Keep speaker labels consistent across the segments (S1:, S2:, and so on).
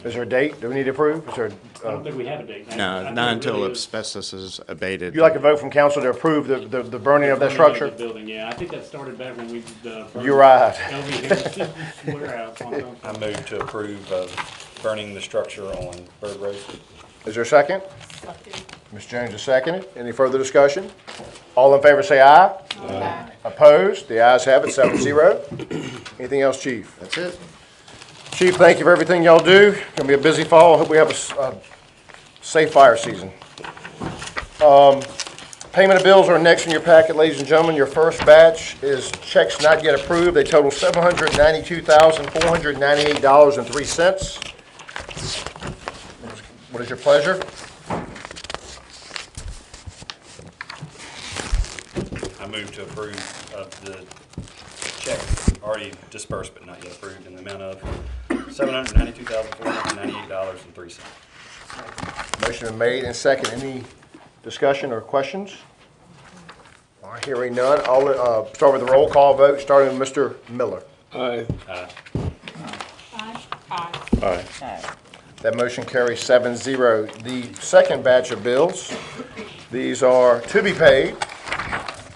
S1: Is there a date? Do we need to approve? Is there,
S2: I don't think we have a date.
S3: No,
S2: I think
S3: not
S2: it
S3: until
S2: really is
S3: asbestos is abated.
S1: you like a vote from council to approve the burning of that
S2: burning
S1: structure?
S2: the building, yeah. I think that started back when we, burned
S1: You're right.
S2: LV Harris's warehouse on Sunset.
S4: I move to approve of burning the structure on Bird Road.
S1: Is there a second? Ms. Jones is seconded. Any further discussion? All in favor say aye. Aye. Opposed? The ayes have it, 7-0. Anything else, Chief?
S3: That's it.
S1: Chief, thank you for everything y'all do. Gonna be a busy fall. I hope we have a safe fire season. Payment of bills are next in your packet, ladies and gentlemen. Your first batch is checks not yet approved. They total $792,498.03. What is your pleasure?
S4: I move to approve of the checks already dispersed but not yet approved in the amount of $792,498.03.
S1: Motion been made and second. Any discussion or questions? All right, hearing none. I'll start with the roll call vote, starting with Mr. Miller.
S4: Aye.
S1: That motion carries 7-0. The second batch of bills, these are to be paid,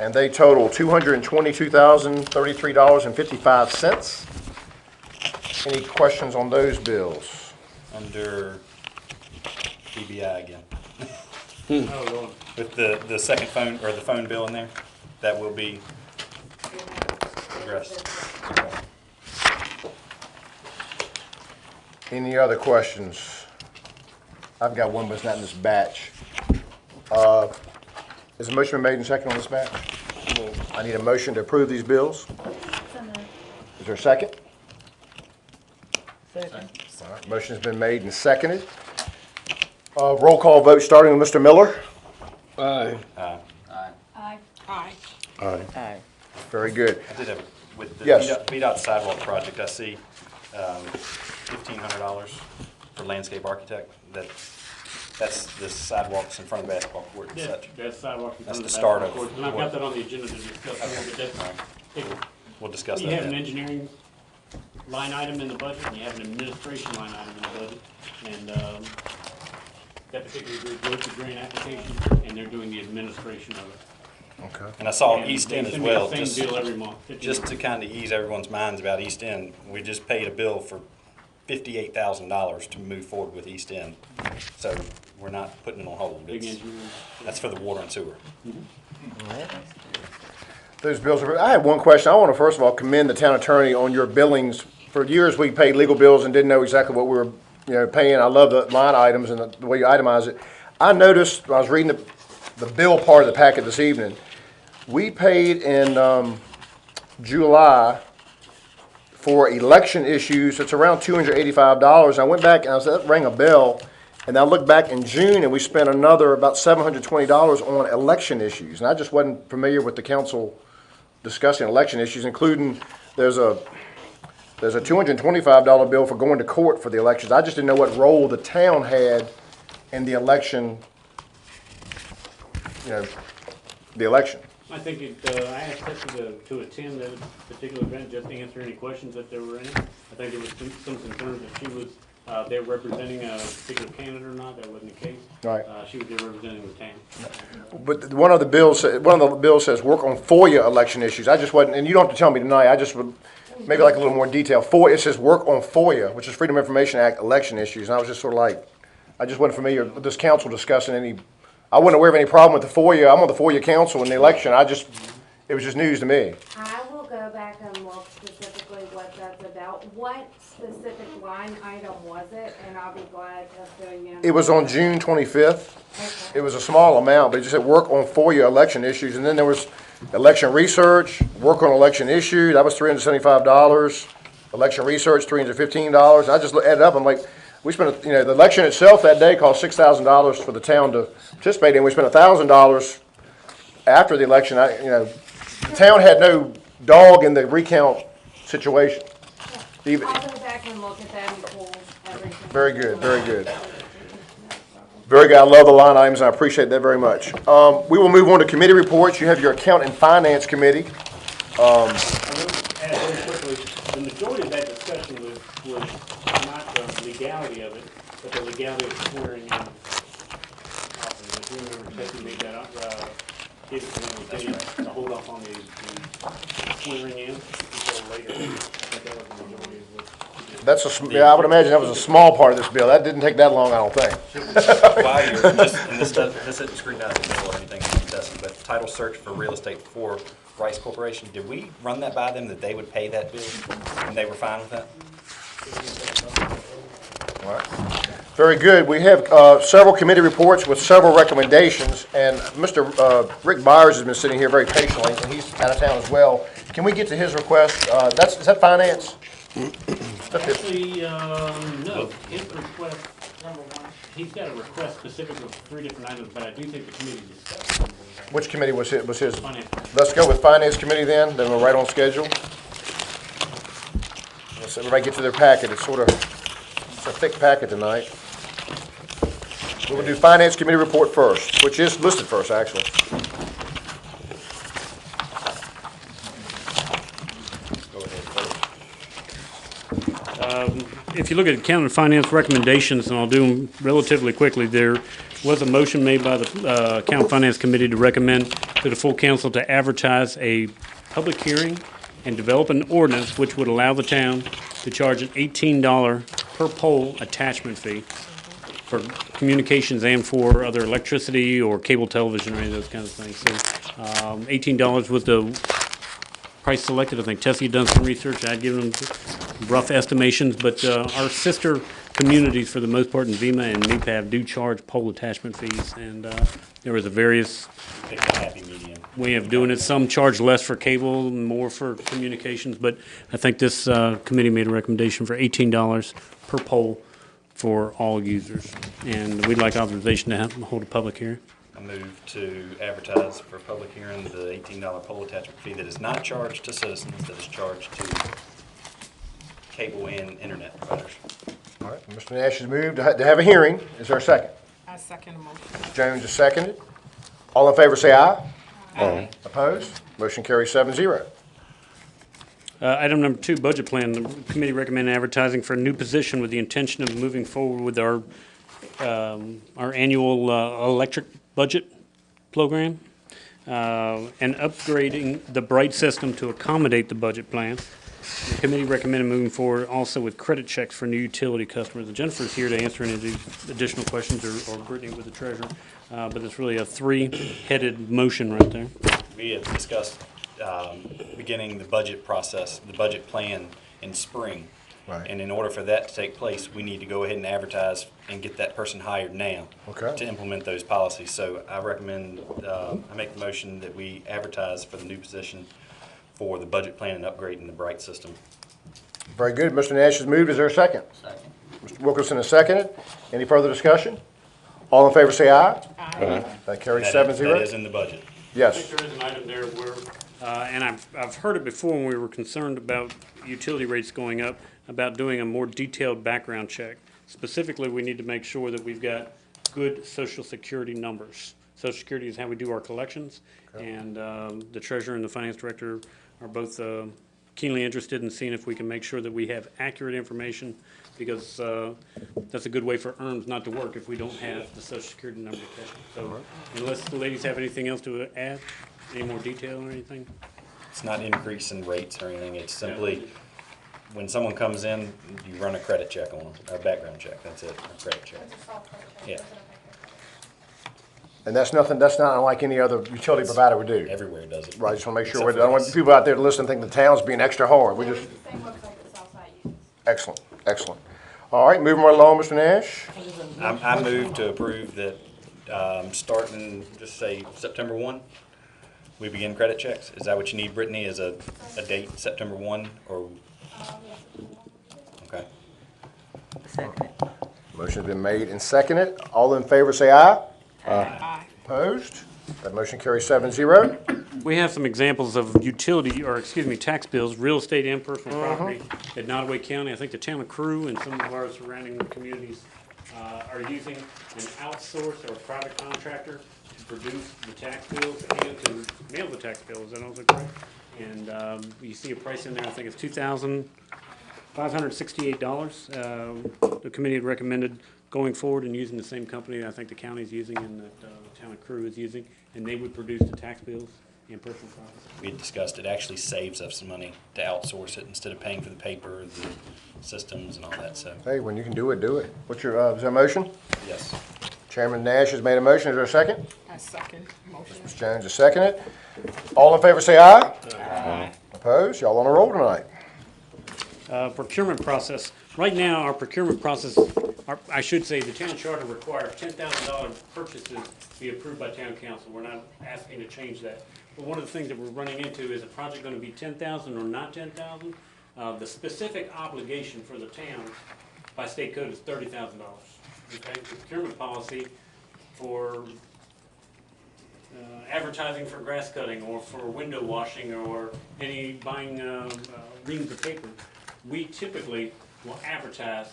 S1: and they total $222,033.55. Any questions on those bills?
S4: Under DBI again.
S2: Oh, Lord.
S4: With the second phone, or the phone bill in there, that will be addressed.
S1: Any other questions? I've got one, but it's not in this batch. Is a motion been made and second on this batch? I need a motion to approve these bills. Is there a second?
S5: Second.
S1: All right, motion has been made and seconded. Roll call vote, starting with Mr. Miller.
S4: Aye.
S5: Aye.
S1: Aye. Very good.
S4: I did have, with the
S1: Yes.
S4: VDOT sidewalk project, I see $1,500 for landscape architect. That's the sidewalks in front of the basketball court and such.
S2: That's sidewalk in
S4: That's
S2: front of
S4: the
S2: the
S4: start
S2: basketball
S4: of
S2: court. And I've
S4: what-
S2: got that on the agenda to discuss, but that's, hey,
S4: We'll discuss
S2: you
S4: that
S2: have an
S4: then.
S2: engineering line item in the budget, and you have an administration line item in the budget, and, that particular group wrote the grant application, and they're doing the administration of it.
S1: Okay.
S4: And I saw
S2: And
S4: East
S2: they
S4: End as
S2: send me the
S4: well,
S2: same
S4: just,
S2: bill every month,
S4: just to kind of ease everyone's minds about East End. We just paid a bill for $58,000 to move forward with East End. So we're not putting it on hold.
S2: Big
S4: It's-
S2: engineering.
S4: That's for the water and sewer.
S1: Those bills are, I have one question. I want to first of all commend the town attorney on your billings. For years, we paid legal bills and didn't know exactly what we were, paying. I love the line items and the way you itemize it. I noticed, when I was reading the bill part of the packet this evening, we paid in, July for election issues. It's around $285. I went back and I said, that rang a bell. And I looked back in June and we spent another about $720 on election issues. And I just wasn't familiar with the council discussing election issues, including there's a $225 bill for going to court for the elections. I just didn't know what role the town had in the election, the election.
S2: I think I asked Tessa to attend that particular event just to answer any questions that there were in it. I think there was some concerns that she was, they were representing a particular candidate or not. That wasn't the case.
S1: Right.
S2: She was there representing the town.
S1: But one of the bills says work on FOIA election issues. I just wasn't, and you don't have to tell me tonight, I just would maybe like a little more detail. FOIA, it says work on FOIA, which is Freedom of Information Act election issues. And I was just sort of like, I just wasn't familiar with this council discussing any, I wasn't aware of any problem with the FOIA. I'm on the FOIA council in the election. It was just news to me.
S6: I will go back and look specifically what that's about. What specific line item was it? And I'll be glad to fill you in.
S1: It was on June 25th.
S6: Okay.
S1: It was a small amount, but it just said work on FOIA election issues. And then there was election research, work on election issue, that was $375. Election research, $315. I just added up, I'm like, we spent, the election itself that day cost $6,000 for the town to participate in. We spent $1,000 after the election. The town had no dog in the recount situation. Even,
S6: I'll go back and look at that and pull everything.
S1: very good, very good. Very good. I love the line items, and I appreciate that very much. We will move on to committee reports. You have your account and finance committee.
S2: I will add very quickly, the majority of that discussion was not the legality of it, but the legality of swearing in. Often, if you remember, Tessie made that, gave it to me, to hold off on the swearing in until later. I think that was the majority of what she did.
S1: Yeah, I would imagine that was a small part of this bill. That didn't take that long, I don't think.
S4: While you're, just, and this isn't scrutinizing the bill or anything, Tessie, but title search for real estate for Rice Corporation, did we run that by them that they would pay that bill? And they were fine with that?
S1: All right. Very good. We have several committee reports with several recommendations, and Mr. Rick Byers has been sitting here very patiently, and he's out of town as well. Can we get to his request? Is that finance?
S2: Actually, no, his request, he's got a request specific of 3 different items, but I do think the committee discussed them.
S1: Which committee was his?
S2: Finance.
S1: Let's go with Finance Committee then we're right on schedule. Let's everybody get to their packet. It's a thick packet tonight. We will do Finance Committee report first, which is listed first, actually. Go ahead, first.
S2: If you look at accounting and finance recommendations, and I'll do them relatively quickly, there was a motion made by the Accounting and Finance Committee to recommend to the full council to advertise a public hearing and develop an ordinance which would allow the town to charge an $18 per pole attachment fee for communications and for other electricity or cable television or any of those kinds of things. So $18 was the price selected. I think Tessie had done some research. I'd given them rough estimations, but our sister communities, for the most part, in VEMA and MEPAV, do charge pole attachment fees, and there was a various
S4: Pick a happy medium.
S2: way of doing it. Some charge less for cable and more for communications, but I think this committee made a recommendation for $18 per pole for all users, and we'd like authorization to hold a public hearing.
S4: I move to advertise for public hearing the $18 pole attachment fee that is not charged to citizens, that is charged to cable and internet providers.
S1: All right, Mr. Nash has moved to have a hearing. Is there a second?
S3: I second the motion.
S1: Ms. Jones has seconded. All in favor say aye. Aye. Opposed? Motion carries 7-0.
S2: Item number 2, budget plan. The committee recommended advertising for a new position with the intention of moving forward with our annual electric budget program and upgrading the Bright system to accommodate the budget plan. The committee recommended moving forward also with credit checks for new utility customers. And Jennifer's here to answer any of these additional questions, or Brittany with the treasurer. But it's really a 3-headed motion right there.
S4: We had discussed beginning the budget process, the budget plan in spring.
S1: Right.
S4: And in order for that to take place, we need to go ahead and advertise and get that person hired now
S1: Okay.
S4: to implement those policies. So I recommend, I make the motion that we advertise for the new position for the budget plan and upgrading the Bright system.
S1: Very good. Mr. Nash has moved. Is there a second? Second. Mr. Wilkerson has seconded. Any further discussion? All in favor say aye. Aye. That carries
S4: That
S1: 7-0.
S4: is in the budget.
S2: I
S1: Yes.
S2: think there is an item there where, and I've heard it before when we were concerned about utility rates going up, about doing a more detailed background check. Specifically, we need to make sure that we've got good Social Security numbers. Social Security is how we do our collections, and the treasurer and the finance director are both keenly interested in seeing if we can make sure that we have accurate information, because that's a good way for ERMs not to work if we don't have the Social Security number attached. So unless the ladies have anything else to add, any more detail or anything?
S4: It's not increase in rates or anything. It's simply, when someone comes in, you run a credit check on them, a background check. That's it, a credit check. Yeah,
S1: And that's not unlike any other utility provider would do.
S4: everywhere does it.
S1: Right, I just want to make sure,
S4: Except
S1: I don't
S4: for
S1: want
S4: us.
S1: people out there to listen and think the town's being extra hard. We just,
S6: Same website that Southside uses.
S1: excellent, excellent. All right, moving right along, Mr. Nash.
S4: I move to approve that, starting, just say, September 1, we begin credit checks. Is that what you need, Brittany, is a date, September 1, or? Okay.
S3: Second.
S1: Motion's been made and seconded. All in favor say aye.
S3: Aye.
S1: Opposed? That motion carries 7-0.
S2: We have some examples of tax bills, real estate and personal property at Nottaway County. I think the town of Crew and some of our surrounding communities are using an outsourced or private contractor to produce the tax bills and to mail the tax bills. Is that also correct? And you see a price in there, I think it's $2,000 $568. The committee had recommended going forward and using the same company that I think the county's using and that the town of Crew is using, and they would produce the tax bills and personal profits.
S4: We had discussed it actually saves us some money to outsource it instead of paying for the paper, the systems and all that, so,
S1: Hey, when you can do it, do it. What's your, is there a motion?
S4: yes.
S1: Chairman Nash has made a motion. Is there a second?
S3: I second motion.
S1: Mr. Jones has seconded it. All in favor say aye. Aye. Opposed? Y'all on a roll tonight.
S2: Procurement process. Right now, our procurement process, I should say, the town charter requires $10,000 purchases be approved by town council. We're not asking to change that. But one of the things that we're running into is a project going to be 10,000 or not 10,000? The specific obligation for the town by state code is $30,000. Okay, the procurement policy for advertising for grass cutting or for window washing or any buying reams of paper, we typically will advertise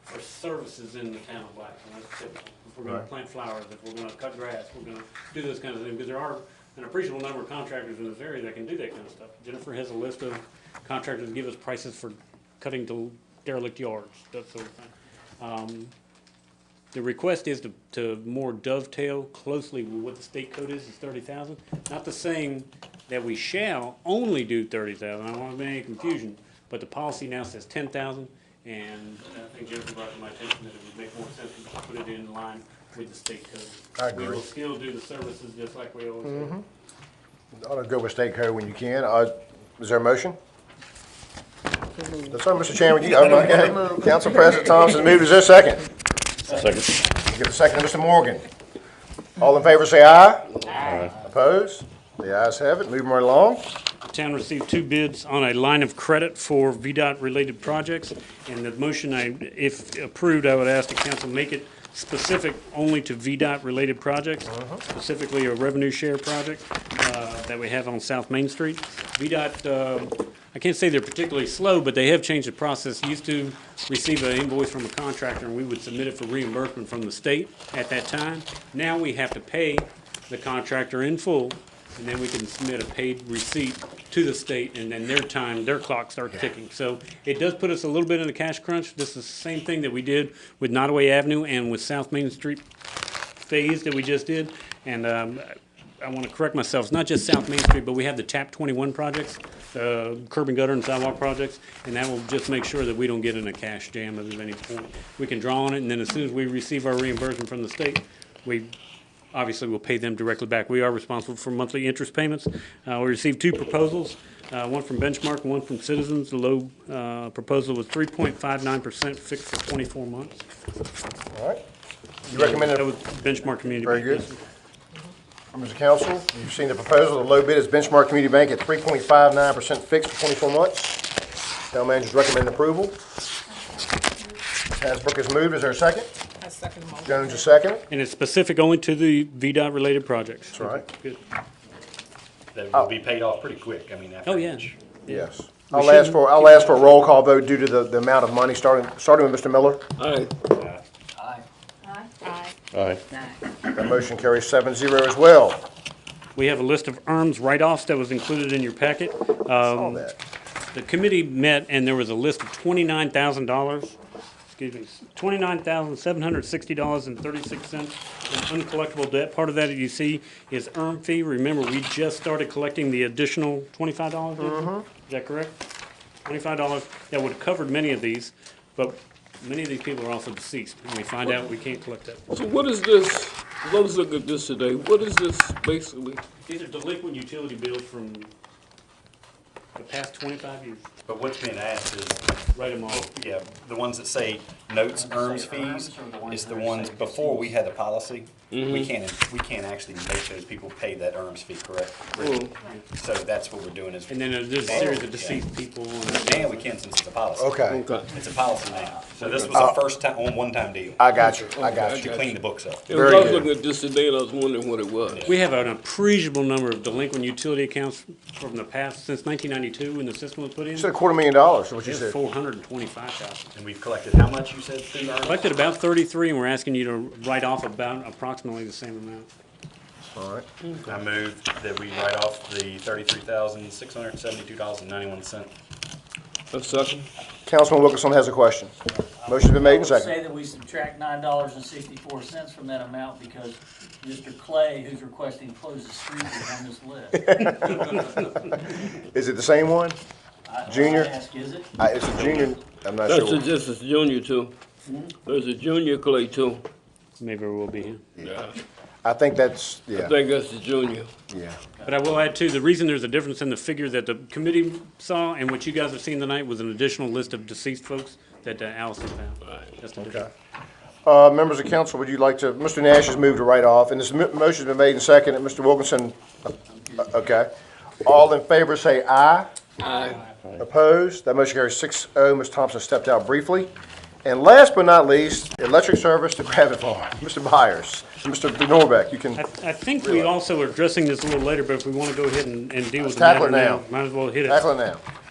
S2: for services in the town of Blackstone. That's typical. If we're gonna
S1: Right.
S2: plant flowers, if we're gonna cut grass, we're gonna do those kind of things, because there are an appreciable number of contractors in this area that can do that kind of stuff. Jennifer has a list of contractors that give us prices for cutting derelict yards, that sort of thing. The request is to more dovetail closely with what the state code is 30,000. Not the saying that we shall only do 30,000, I don't want to make any confusion, but the policy now says 10,000, and I think Jennifer brought to my attention that it would make more sense to put it in line with the state code.
S1: I agree.
S2: We will still do the services just like we always do.
S1: Ought to go with state code when you can. Is there a motion? That's right, Mr. Chairman. Council President Thompson moved. Is there a second?
S5: Second.
S1: Give a second to Mr. Morgan. All in favor say aye. Aye. Opposed? The ayes have it. Moving right along.
S2: The town received 2 bids on a line of credit for VDOT-related projects, and the motion, if approved, I would ask the council make it specific only to VDOT-related projects, specifically a revenue share project that we have on South Main Street. VDOT, I can't say they're particularly slow, but they have changed the process. Used to receive an invoice from a contractor, and we would submit it for reimbursement from the state at that time. Now we have to pay the contractor in full, and then we can submit a paid receipt to the state, and then their clock starts ticking. So it does put us a little bit in a cash crunch. This is the same thing that we did with Nottaway Avenue and with South Main Street phase that we just did. And I want to correct myself, it's not just South Main Street, but we have the TAP 21 projects, curb and gutter and sidewalk projects, and that will just make sure that we don't get in a cash jam at any point. We can draw on it, and then as soon as we receive our reimbursement from the state, we obviously we'll pay them directly back. We are responsible for monthly interest payments. We received 2 proposals, one from Benchmark and one from Citizens. The low proposal was 3.59% fixed for 24 months.
S1: All right. You recommend
S2: That
S1: it,
S2: was Benchmark Community
S1: Very
S2: Bank.
S1: good. Members of council, you've seen the proposal. The low bid is Benchmark Community Bank at 3.59% fixed for 24 months. Town manager's recommending approval. Hasbrook has moved. Is there a second?
S3: I second the motion.
S1: Jones is second.
S2: And it's specific only to the VDOT-related projects.
S1: That's right.
S2: Good.
S4: That will be paid off pretty quick, I mean, after
S2: Oh, yeah.
S4: each.
S1: Yes. I'll ask for a roll call vote due to the amount of money, starting with Mr. Miller.
S5: Aye.
S3: Aye.
S5: Aye.
S1: That motion carries 7-0 as well.
S2: We have a list of ERMS write-offs that was included in your packet.
S1: All that.
S2: The committee met and there was a list of $29,000, $29,760.36 in uncollectible debt. Part of that you see is ERM fee. Remember, we just started collecting the additional $25. Is that correct? $25 that would have covered many of these, but many of these people are also deceased. And we find out we can't collect that.
S5: So what is this? I was looking at this today. What is this basically?
S2: These are delinquent utility bills from the past 25 years.
S4: But what's being asked is,
S2: Write them all.
S4: yeah, the ones that say notes, ERMs fees, is the ones, before we had the policy, we can't actually make those people pay that ERMs fee, correct? So that's what we're doing is,
S2: And then there's a series of deceased people.
S4: now we can since it's a policy.
S1: Okay.
S5: Okay.
S4: It's a policy now. So this was a first time, one-time deal
S1: I got you. I got
S4: to
S1: you.
S4: clean the books up.
S5: Yeah,
S1: Very
S5: I was
S1: good.
S5: looking at this today and I was wondering what it was.
S2: We have an appreciable number of delinquent utility accounts from the past, since 1992 when the system was put in.
S1: You said $250,000, is what you
S2: It's
S1: said.
S2: 425,000.
S4: And we've collected how much, you said, through ERMs?
S2: Collected about 33, and we're asking you to write off about approximately the same amount.
S1: All right.
S4: I move that we write off the $33,672.91.
S5: A second.
S1: Councilman Wilkerson has a question. Motion's been made and
S7: I would say
S1: seconded.
S7: that we subtract $9.64 from that amount because Mr. Clay, who's requesting to close the street, is on this list.
S1: Is it the same one? Junior?
S7: I ask, is it?
S1: It's a junior, I'm not
S5: That's
S1: sure.
S5: just a junior too. There's a junior Clay too.
S2: Maybe it will be him.
S5: Yeah.
S1: I think that's,
S5: I
S1: yeah,
S5: think that's the junior.
S1: yeah.
S2: But I will add too, the reason there's a difference in the figure that the committee saw and what you guys have seen tonight was an additional list of deceased folks that Allison found. That's the difference.
S1: Members of council, would you like to, Mr. Nash has moved to write off, and this motion's been made and seconded. Mr. Wilkinson, okay. All in favor say aye.
S5: Aye.
S1: Opposed? That motion carries 6-0. Ms. Thompson stepped out briefly. And last but not least, electric service to Gravit Farm. Mr. Byers, Mr. Norbeck, you can,
S2: I think we also are addressing this a little later, but if we want to go ahead and deal with the matter
S1: tackle it now.
S2: might as well hit it.
S1: tackle it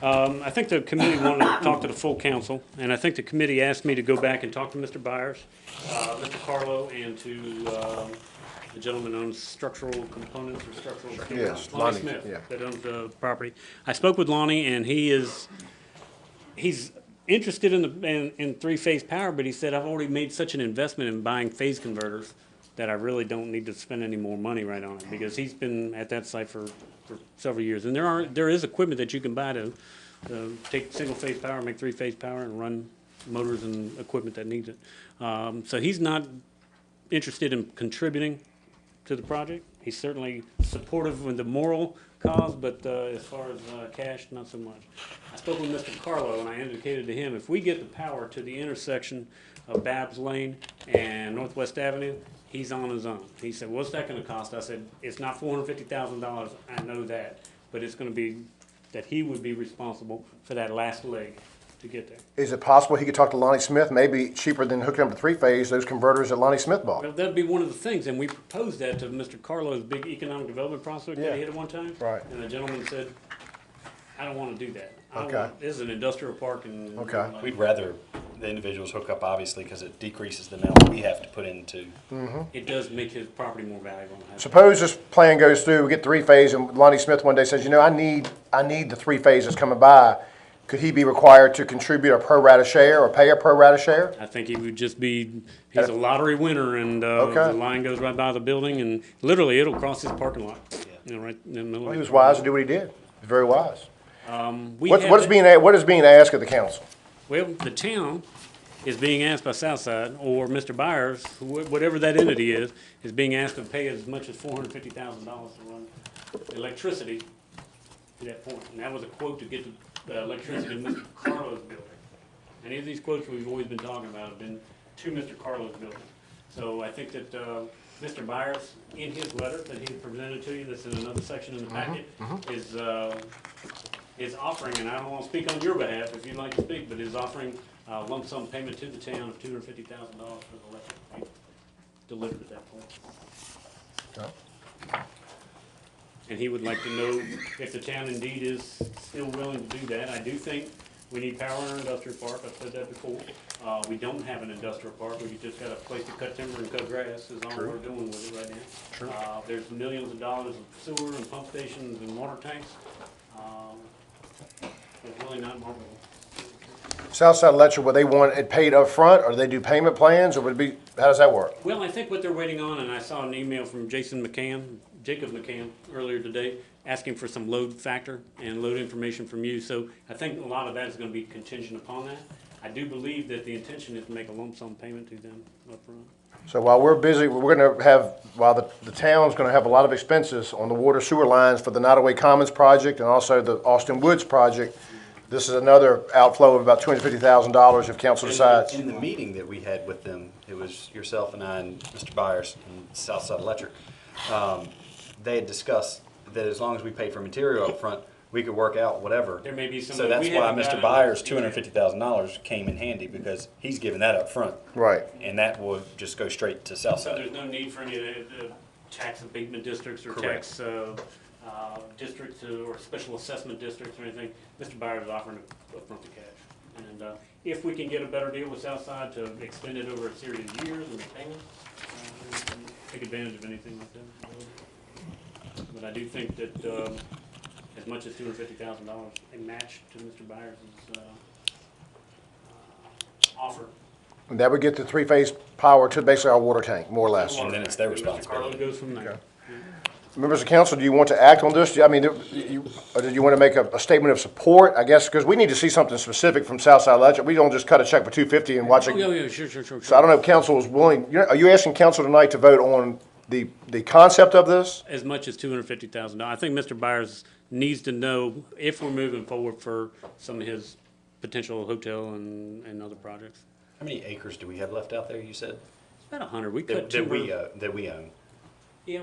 S1: now.
S2: I think the committee wanted to talk to the full council, and I think the committee asked me to go back and talk to Mr. Byers, Mr. Carlo, and to the gentleman who owns structural components or structural.
S1: Yes,
S2: Lonnie
S1: Lonnie,
S2: Smith,
S1: yeah.
S2: that owns the property. I spoke with Lonnie, and he's interested in three-phase power, but he said, I've already made such an investment in buying phase converters that I really don't need to spend any more money right on it, because he's been at that site for several years. And there is equipment that you can buy to take single-phase power, make three-phase power, and run motors and equipment that needs it. So he's not interested in contributing to the project. He's certainly supportive with the moral cause, but as far as cash, not so much. I spoke with Mr. Carlo, and I indicated to him, if we get the power to the intersection of Babs Lane and Northwest Avenue, he's on his own. He said, what's that gonna cost? I said, it's not $450,000, I know that, but it's gonna be that he would be responsible for that last leg to get there.
S1: Is it possible he could talk to Lonnie Smith, maybe cheaper than hooking up to three-phase, those converters that Lonnie Smith bought?
S2: Well, that'd be one of the things, and we proposed that to Mr. Carlo's big economic development prospect that he
S1: Yeah.
S2: had at one time.
S1: Right.
S2: And the gentleman said, I don't wanna do that. I don't
S1: Okay.
S2: want- This is an industrial park and.
S1: Okay.
S4: We'd rather the individuals hook up, obviously, because it decreases the amount we have to put into.
S2: It does make his property more valuable.
S1: Suppose this plan goes through, we get three-phase, and Lonnie Smith one day says, I need the three-phase that's coming by. Could he be required to contribute a pro rata share or pay a pro rata share?
S2: I think he would just be, he's a lottery winner, and
S1: Okay.
S2: the line goes right by the building, and literally, it'll cross his parking lot. You know, right in the middle
S1: Well,
S2: of
S1: he
S2: it.
S1: was wise to do what he did. Very wise.
S2: We
S1: What
S2: have
S1: is
S2: that-
S1: what is being asked of the council?
S2: Well, the town is being asked by Southside, or Mr. Byers, whatever that entity is being asked to pay as much as $450,000 to run electricity to that point. And that was a quote to get the electricity to Mr. Carlo's building. Any of these quotes we've always been talking about have been to Mr. Carlo's building. So I think that Mr. Byers, in his letter that he presented to you, that's in another section in the packet, is offering, and I don't want to speak on your behalf if you'd like to speak, but is offering lump sum payment to the town of $250,000 for the electric to be delivered at that point. And he would like to know if the town indeed is still willing to do that. I do think we need power in our industrial park. I've said that before. We don't have an industrial park. We just got a place to cut timber and cut grass is all we're doing with it right now. There's millions of dollars of sewer and pump stations and water tanks. It's really not marketable.
S1: Southside Electric, would they want it paid up front, or they do payment plans, or would it be, how does that work?
S2: Well, I think what they're waiting on, and I saw an email from Jacob McCann earlier today, asking for some load factor and load information from you. So I think a lot of that is going to be contingent upon that. I do believe that the intention is to make a lump sum payment to them up front.
S1: So while we're busy, we're gonna have, while the town's gonna have a lot of expenses on the water sewer lines for the Nottaway Commons project and also the Austin Woods project, this is another outflow of about $250,000 if council decides.
S4: In the meeting that we had with them, it was yourself and I and Mr. Byers and Southside Electric, they had discussed that as long as we paid for material up front, we could work out whatever.
S2: There may be some.
S4: So that's
S2: we
S4: why
S2: haven't
S4: Mr.
S2: gotten-
S4: Byers' $250,000 came in handy, because he's giving that up front.
S1: Right.
S4: And that would just go straight to
S2: So
S4: Southside.
S2: there's no need for any of the tax abatement districts or
S4: Correct.
S2: tax districts or special assessment districts or anything. Mr. Byers is offering upfront the cash. And if we can get a better deal with Southside to extend it over a series of years and payments, we can take advantage of anything like that. But I do think that as as much as $250,000, a match to Mr. Byers' offer.
S1: And that would get the three-phase power to basically our water tank, more or less.
S4: And then it's their
S2: Mr. Carlo
S4: responsibility.
S2: goes from there.
S1: Members of council, do you want to act on this? I mean, or do you want to make a statement of support? I guess, because we need to see something specific from Southside Electric. We don't just cut a check for $250 and watch
S2: Oh, yeah,
S1: it.
S2: yeah, sure.
S1: So I don't know if council is willing, are you asking council tonight to vote on the concept of this?
S2: As much as $250,000. I think Mr. Byers needs to know if we're moving forward for some of his potential hotel and other projects.
S4: How many acres do we have left out there, you said?
S2: It's about 100. We cut
S4: That we,
S2: timber.
S4: that we own?
S2: Yeah,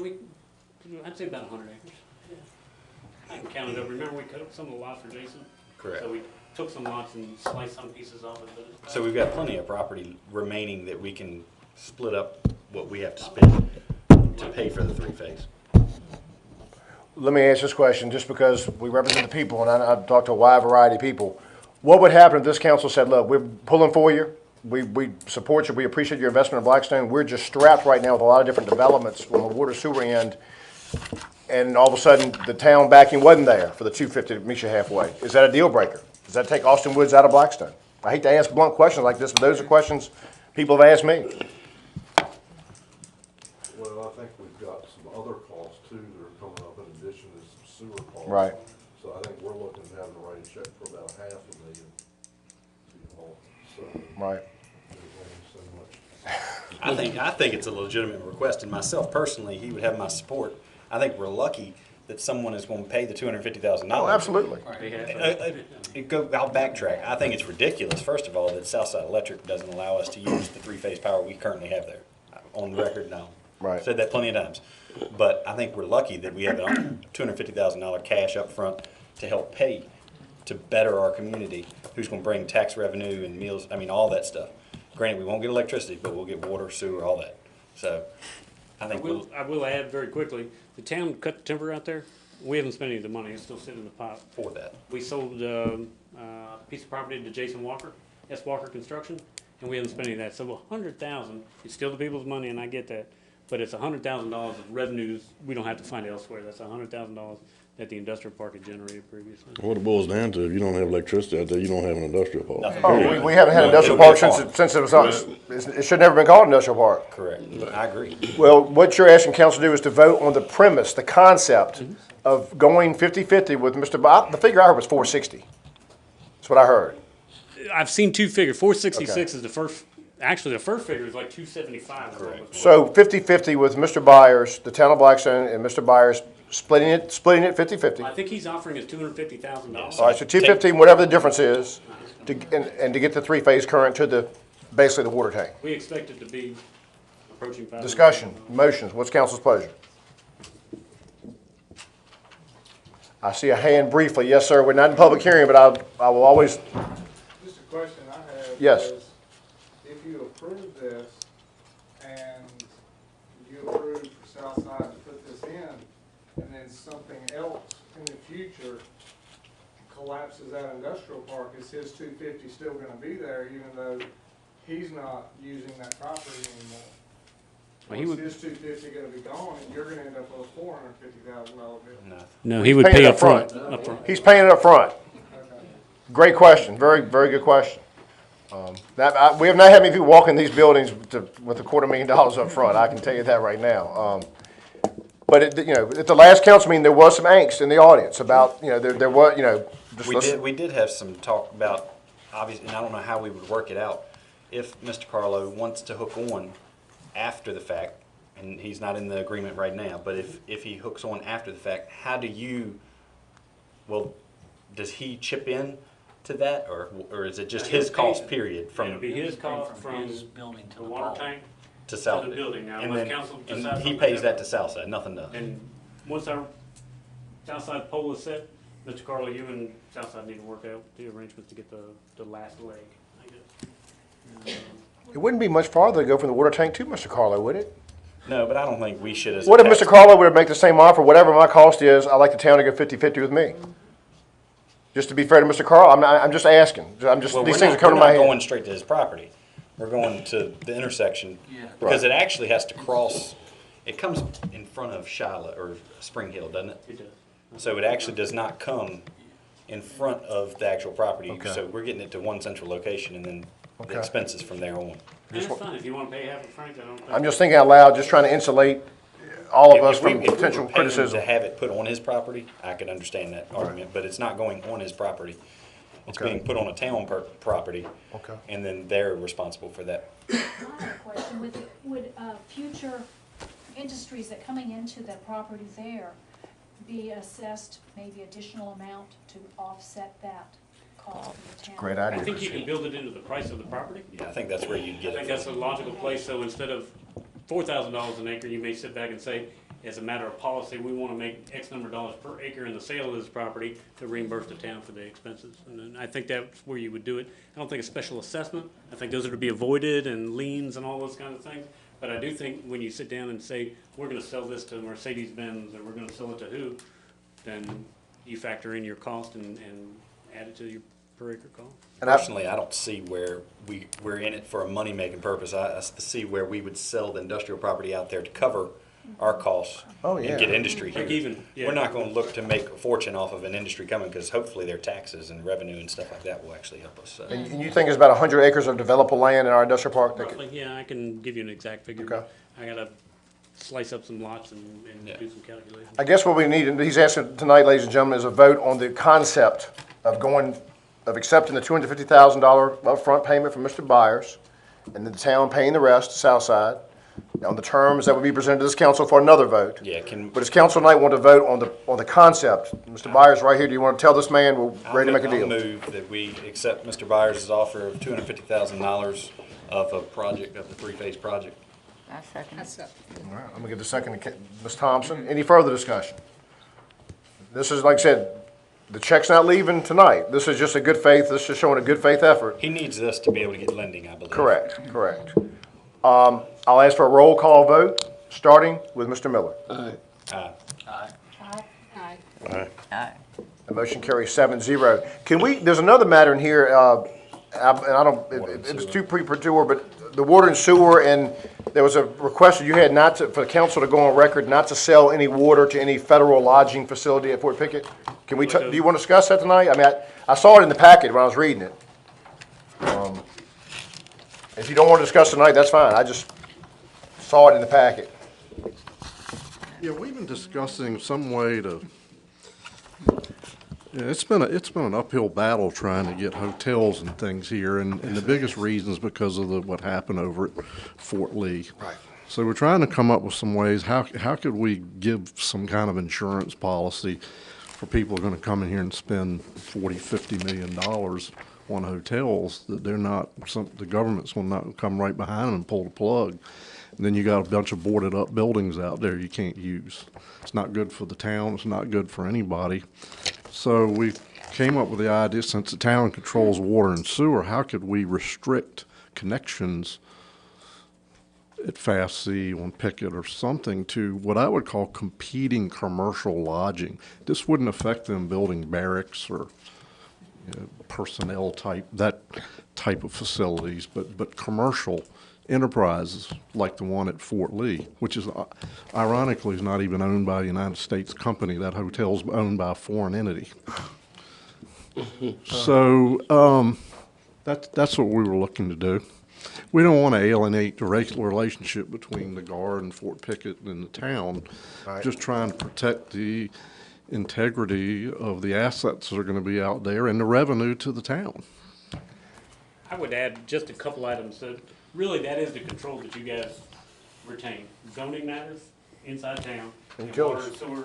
S2: I'd say about 100 acres. Yeah. I can count it up. Remember, we cut up some of the lots for Jason?
S4: Correct.
S2: So we took some lots and sliced some pieces off it, but it's
S4: So we've got plenty of property remaining that we can split up what we have to spend to pay for the three-phase.
S1: Let me ask this question, just because we represent the people, and I've talked to a wide variety of people. What would happen if this council said, look, we're pulling for you, we support you, we appreciate your investment in Blackstone, we're just strapped right now with a lot of different developments on the water sewer end, and all of a sudden, the town backing wasn't there for the $250 to meet you halfway. Is that a deal breaker? Does that take Austin Woods out of Blackstone? I hate to ask blunt questions like this, but those are questions people have asked me.
S8: Well, I think we've got some other costs too that are coming up in addition to some sewer costs.
S1: Right.
S8: So I think we're looking to have to write a check for about $500,000. So
S1: Right.
S8: there's only so much.
S4: I think it's a legitimate request, and myself personally, he would have my support. I think we're lucky that someone is going to pay the $250,000.
S1: Oh, absolutely.
S2: they have.
S4: I'll backtrack. I think it's ridiculous, first of all, that Southside Electric doesn't allow us to use the three-phase power we currently have there. On the record, no.
S1: Right.
S4: Said that plenty of times. But I think we're lucky that we have a $250,000 cash up front to help pay to better our community, who's going to bring tax revenue and meals, I mean, all that stuff. Granted, we won't get electricity, but we'll get water, sewer, all that. So I think we'll,
S2: I will add very quickly, the town cut the timber out there. We haven't spent any of the money. It's still sitting in the pot.
S4: for that.
S2: We sold a piece of property to Jason Walker, S. Walker Construction, and we haven't spent any of that. So $100,000, it's still the people's money, and I get that. But it's $100,000 of revenues we don't have to find elsewhere. That's $100,000 that the industrial park had generated previously.
S9: What it boils down to, if you don't have electricity out there, you don't have an industrial park.
S4: Nothing.
S1: Oh, we haven't had industrial park since it was, it should never been called industrial park.
S4: Correct. I agree.
S1: Well, what you're asking council to do is to vote on the premise, the concept of going 50-50 with Mr. Bob. The figure I heard was 460. That's what I heard.
S2: I've seen two figures. 466
S1: Okay.
S2: is the first. Actually, the first figure is like 275.
S4: Correct.
S1: So 50-50 with Mr. Byers, the town of Blackstone, and Mr. Byers splitting it 50-50.
S2: I think he's offering us $250,000.
S1: All right, so 215, whatever the difference is, and to get the three-phase current to the, basically the water tank.
S2: We expect it to be approaching 500.
S1: Discussion, motions, what's council's pleasure? I see a hand briefly. Yes, sir, we're not in public hearing, but I will always,
S10: Just a question I have.
S1: Yes.
S10: is, if you approve this and you approve for Southside to put this in, and then something else in the future collapses that industrial park, is his 250 still gonna be there even though he's not using that property anymore?
S2: Well, he
S10: Is
S2: would-
S10: his 250 gonna be gone and you're gonna end up with a $450,000 bill?
S4: Nothing.
S2: No, he would
S1: paying
S2: pay
S1: up
S2: up front.
S1: front. He's paying it up front. Great question, very, very good question. We have not had many people walk in these buildings with $250,000 up front, I can tell you that right now. But at the last council meeting, there was some angst in the audience about, there was, just listen.
S4: We did have some talk about, obviously, and I don't know how we would work it out. If Mr. Carlo wants to hook on after the fact, and he's not in the agreement right now, but if he hooks on after the fact, how do you, well, does he chip in to that, or is it just his cost period
S2: It'll
S4: from
S2: be his cost
S7: From
S2: from
S7: his building to
S2: the
S7: the
S2: water
S7: pole.
S2: tank
S4: to
S2: to
S4: South?
S2: the building. Now,
S4: And
S2: unless
S4: then,
S2: council
S4: and
S2: decides
S4: he
S2: something
S4: pays that
S2: different.
S4: to Southside, nothing does.
S2: And once our Southside pole is set, Mr. Carlo, you and Southside need to work out the arrangements to get the last leg, I guess.
S1: It wouldn't be much farther to go from the water tank to Mr. Carlo, would it?
S4: No, but I don't think we should as.
S1: What if Mr. Carlo were to make the same offer, whatever my cost is, I'd like the town to go 50-50 with me? Just to be fair to Mr. Carlo, I'm just asking,
S4: Well,
S1: these
S4: we're
S1: things
S4: not,
S1: are coming to my
S4: we're not
S1: head.
S4: going straight to his property. We're going to the intersection.
S7: Yeah.
S4: Because it actually has to cross, it comes in front of Shiloh, or Spring Hill, doesn't it?
S2: It does.
S4: So it actually does not come in front of the actual property.
S1: Okay.
S4: So we're getting it to one central location and then
S1: Okay.
S4: the expenses from there on.
S2: And that's fine, if you wanna pay half of Frank, I don't think.
S1: I'm just thinking out loud, just trying to insulate all of
S4: If
S1: us
S4: we-
S1: from
S4: if we were
S1: potential
S4: paying
S1: criticism.
S4: to have it put on his property, I could understand that argument, but it's not going on his property. It's
S1: Okay.
S4: being put on a town property.
S1: Okay.
S4: And then they're responsible for that.
S11: I have a question, would future industries that coming into the property there be assessed maybe additional amount to offset that cost for the town?
S1: Great
S2: I
S1: idea.
S2: think you can build it into the price of the property.
S4: Yeah, I think that's where you'd
S2: I
S4: get
S2: think
S4: it.
S2: that's a logical place, so instead of $4,000 an acre, you may sit back and say, as a matter of policy, we wanna make X number of dollars per acre in the sale of this property to reimburse the town for the expenses. And then I think that's where you would do it. I don't think a special assessment, I think those are to be avoided, and liens and all those kind of things. But I do think when you sit down and say, we're gonna sell this to Mercedes-Benz, or we're gonna sell it to who, then you factor in your cost and add it to your per acre cost.
S1: And I-
S4: Personally, I don't see where we're in it for a money-making purpose. I see where we would sell the industrial property out there to cover our costs.
S1: Oh, yeah.
S4: And get industry here.
S2: Break even, yeah.
S4: We're not gonna look to make a fortune off of an industry coming, because hopefully their taxes and revenue and stuff like that will actually help us.
S1: And you think it's about 100 acres of developable land in our industrial park? that could-
S2: Roughly, yeah, I can give you an exact figure.
S1: Okay.
S2: I gotta slice up some lots and
S4: Yeah.
S2: do some calculations.
S1: I guess what we need, and he's asking tonight, ladies and gentlemen, is a vote on the concept of accepting the $250,000 upfront payment from Mr. Byers, and the town paying the rest, Southside, on the terms that would be presented to this council for another vote.
S4: Yeah,
S1: But does council tonight want to vote on the concept? Mr. Byers, right here, do you want to tell this man we're ready to make a
S4: I'll
S1: deal?
S4: move that we accept Mr. Byers' offer of $250,000 of a project, of the three-phase project.
S3: I second.
S1: All right, I'm gonna give the second to Ms. Thompson. Any further discussion? This is, like I said, the check's not leaving tonight. This is just a good faith, this is showing a good faith effort.
S4: He needs this to be able to get lending, I believe.
S1: Correct. I'll ask for a roll call vote, starting with Mr. Miller. The motion carries 7-0. Can we, there's another matter in here, and I don't, it was too premature, but the water and sewer, and there was a request that you had not to, for the council to go on record, not to sell any water to any federal lodging facility at Fort Pickett. Can we, do you want to discuss that tonight? I mean, I saw it in the packet when I was reading it. If you don't want to discuss tonight, that's fine. I just saw it in the packet.
S8: Yeah, we've been discussing some way to, yeah, it's been an uphill battle trying to get hotels and things here, and the biggest reason is because of what happened over at Fort Lee.
S1: Right.
S8: So we're trying to come up with some ways, how could we give some kind of insurance policy for people who are gonna come in here and spend $40-50 million on hotels, that they're not, the government's gonna not come right behind them and pull the plug. And then you got a bunch of boarded up buildings out there you can't use. It's not good for the town, it's not good for anybody. So we came up with the idea, since the town controls water and sewer, how could we restrict connections at Fast C, on Pickett, or something to what I would call competing commercial lodging? This wouldn't affect them building barracks or personnel type, that type of facilities, but commercial enterprises like the one at Fort Lee, which is ironically is not even owned by a United States company. That hotel's owned by a foreign entity. So that's what we were looking to do. We don't want to alienate the relationship between the Guard and Fort Pickett and the town.
S1: Right.
S8: Just trying to protect the integrity of the assets that are going to be out there and the revenue to the town.
S2: I would add just a couple items that, really, that is the control that you guys retain. Zoning matters inside town, and water and sewer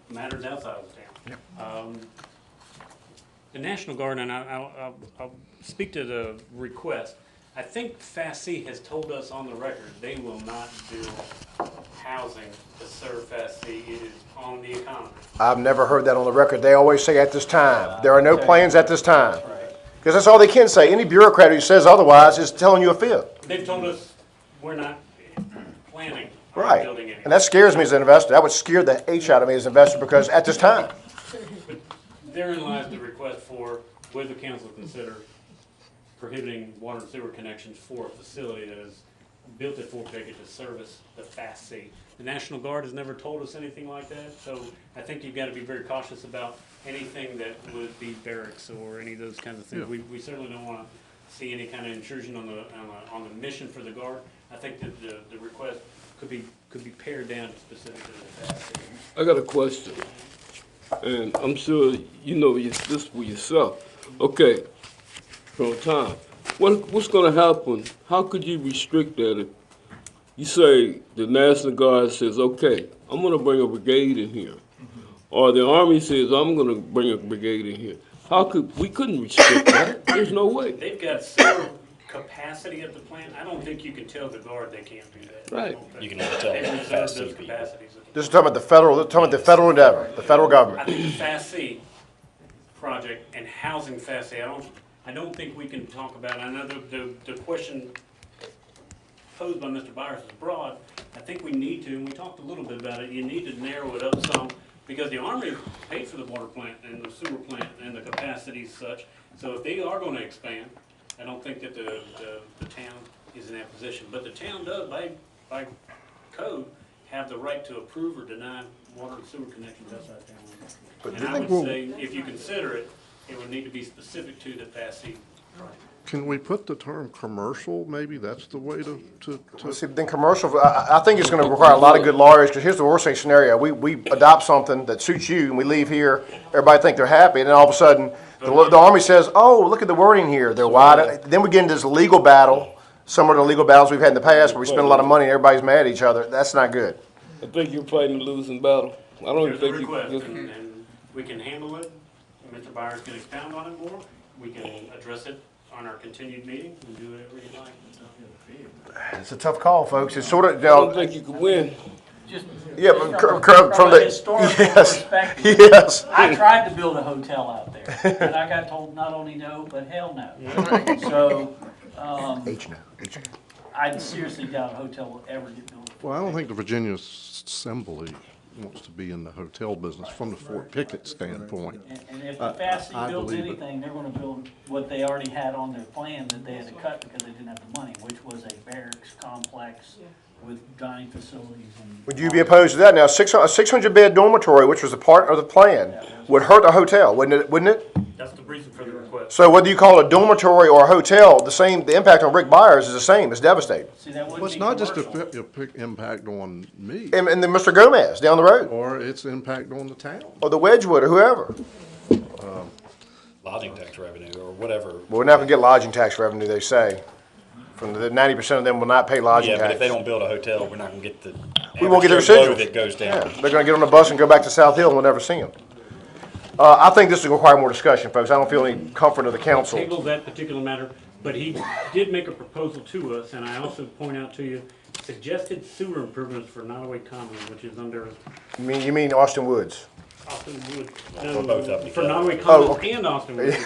S2: matters outside of town. The National Guard, and I'll speak to the request. I think Fast C has told us on the record they will not build housing to serve Fast C. It is on the economy.
S1: I've never heard that on the record. They always say at this time. There are no plans at this time. Because that's all they can say. Any bureaucrat who says otherwise is telling you a fib.
S2: They've told us we're not planning on
S1: Right.
S2: building anything.
S1: And that scares me as an investor. That would scare the H out of me as an investor, because at this time.
S2: But therein lies the request for, would the council consider prohibiting water and sewer connections for a facility that is built at Fort Pickett to service the Fast C. The National Guard has never told us anything like that, so I think you've got to be very cautious about anything that would be barracks or any of those kinds of things.
S8: Yeah.
S2: We certainly don't want to see any kind of intrusion on the mission for the Guard. I think that the request could be pared down specific to the Fast C.
S5: I got a question, and I'm sure you know this for yourself. Okay, from time, what's gonna happen? How could you restrict that if you say the National Guard says, okay, I'm gonna bring a brigade in here, or the Army says, I'm gonna bring a brigade in here? We couldn't restrict that. There's no way.
S2: They've got sewer capacity at the plant. I don't think you can tell the Guard they can't do that.
S5: Right.
S4: You can never tell
S2: They
S4: the
S2: reserve
S4: Fast C
S2: those
S4: people.
S2: capacities.
S1: This is talking about the federal endeavor, the federal
S2: I
S1: government.
S2: think the Fast C project and housing Fast C, I don't think we can talk about, I know the question posed by Mr. Byers is broad. I think we need to, and we talked a little bit about it, you need to narrow it up some, because the Army paid for the water plant and the sewer plant and the capacity such. So if they are gonna expand, I don't think that the town is in that position. But the town does, by code, have the right to approve or deny water and sewer connections outside town. And I would say, if you consider it, it would need to be specific to the Fast C project.
S8: Can we put the term commercial, maybe that's the way to
S1: See, then commercial, I think it's gonna require a lot of good lawyers, because here's the worst case scenario. We adopt something that suits you, and we leave here, everybody think they're happy, and then all of a sudden, the Army says, oh, look at the wording here, they're wide. Then we get into this legal battle, similar to legal battles we've had in the past, where we spend a lot of money and everybody's mad at each other. That's not good.
S5: I think you're fighting a losing battle. I don't even
S2: There's a
S5: think you
S2: request,
S5: can.
S2: and we can handle it. Mr. Byers can expound on it more. We can address it on our continued meeting and do whatever you like.
S1: It's a tough call, folks. It's sort of,
S5: I don't think you can win.
S7: Just
S1: yeah,
S7: just
S1: but from
S7: a
S1: the,
S7: historical
S1: yes,
S7: perspective.
S1: yes.
S7: I tried to build a hotel out there, and I got told not only no, but hell no. So, I seriously doubt a hotel will ever get built.
S8: Well, I don't think the Virginia Assembly wants to be in the hotel business from the Fort Pickett standpoint.
S7: And if the Fast C
S8: I
S7: builds
S8: believe it.
S7: anything, they're gonna build what they already had on their plan that they had to cut because they didn't have the money, which was a barracks complex with dining facilities and.
S1: Would you be opposed to that? Now, a 600-bed dormitory, which was a part of the plan, would hurt a hotel, wouldn't it?
S2: That's the reason for the request.
S1: So whether you call it a dormitory or a hotel, the impact on Rick Byers is the same. It's devastating.
S7: See, that
S8: Well,
S7: wouldn't
S8: it's
S7: be
S8: not just
S7: commercial.
S8: a big impact on me,
S1: And then Mr. Gomez down the road,
S8: or its impact on the town.
S1: or the Wedgwood, or whoever.
S4: Lodging tax revenue or whatever.
S1: Well, we're not gonna get lodging tax revenue, they say. From the 90% of them will not pay lodging
S4: Yeah, but if they
S1: tax.
S4: don't build a hotel, we're not gonna get the.
S1: We won't get the
S4: average Joe Blow
S1: residuals.
S4: that goes
S1: Yeah,
S4: down.
S1: they're gonna get on the bus and go back to South Hill, and we'll never see them. I think this will require more discussion, folks. I don't feel any comfort of the council.
S2: Table that particular matter, but he did make a proposal to us, and I also point out to you, suggested sewer improvements for Nottaway Commons, which is under
S1: You mean Austin Woods?
S2: Austin Wood.
S4: For both of them
S2: For
S4: together.
S2: Nottaway
S1: Oh,
S2: Commons
S1: okay.
S2: and Austin Wood.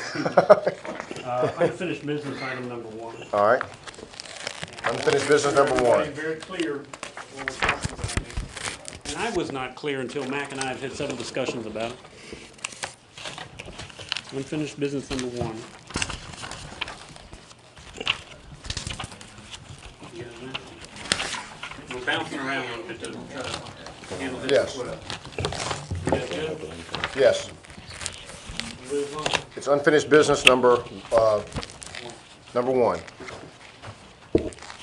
S2: Unfinished business item number 1.
S1: All right. Unfinished business number 1.
S2: Very clear what we're talking about here. And I was not clear until Mac and I have had several discussions about it. Unfinished business number 1. We're bouncing around a little bit to try to handle this.
S1: Yes.
S2: You guys good?
S1: Yes.
S2: Move on.
S1: It's unfinished business number 1.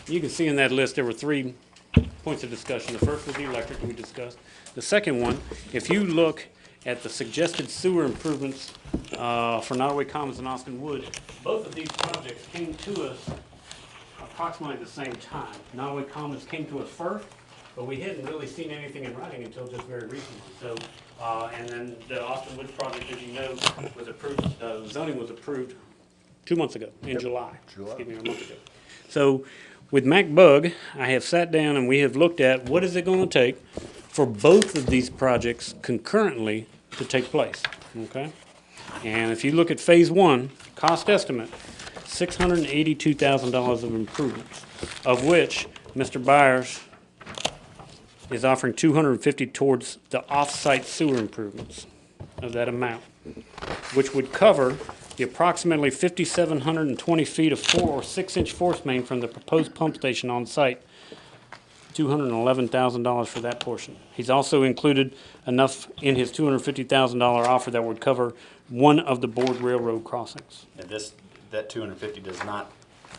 S2: You can see in that list, there were 3 points of discussion. The first was the electric we discussed. The second one, if you look at the suggested sewer improvements for Nottaway Commons and Austin Wood, both of these projects came to us approximately at the same time. Nottaway Commons came to us first, but we hadn't really seen anything in writing until just very recently. So, and then the Austin Wood project, as you know, was approved, zoning was approved 2 months ago, in July. Excuse me, a month ago. So with MacBug, I have sat down and we have looked at what is it going to take for both of these projects concurrently to take place, okay? And if you look at phase 1, cost estimate, $682,000 of improvements, of which Mr. Byers is offering $250 towards the off-site sewer improvements of that amount, which would cover the approximately 5,720 feet of 4 or 6-inch force main from the proposed pump station on site. $211,000 for that portion. He's also included enough in his $250,000 offer that would cover one of the board railroad crossings.
S4: And that 250 does not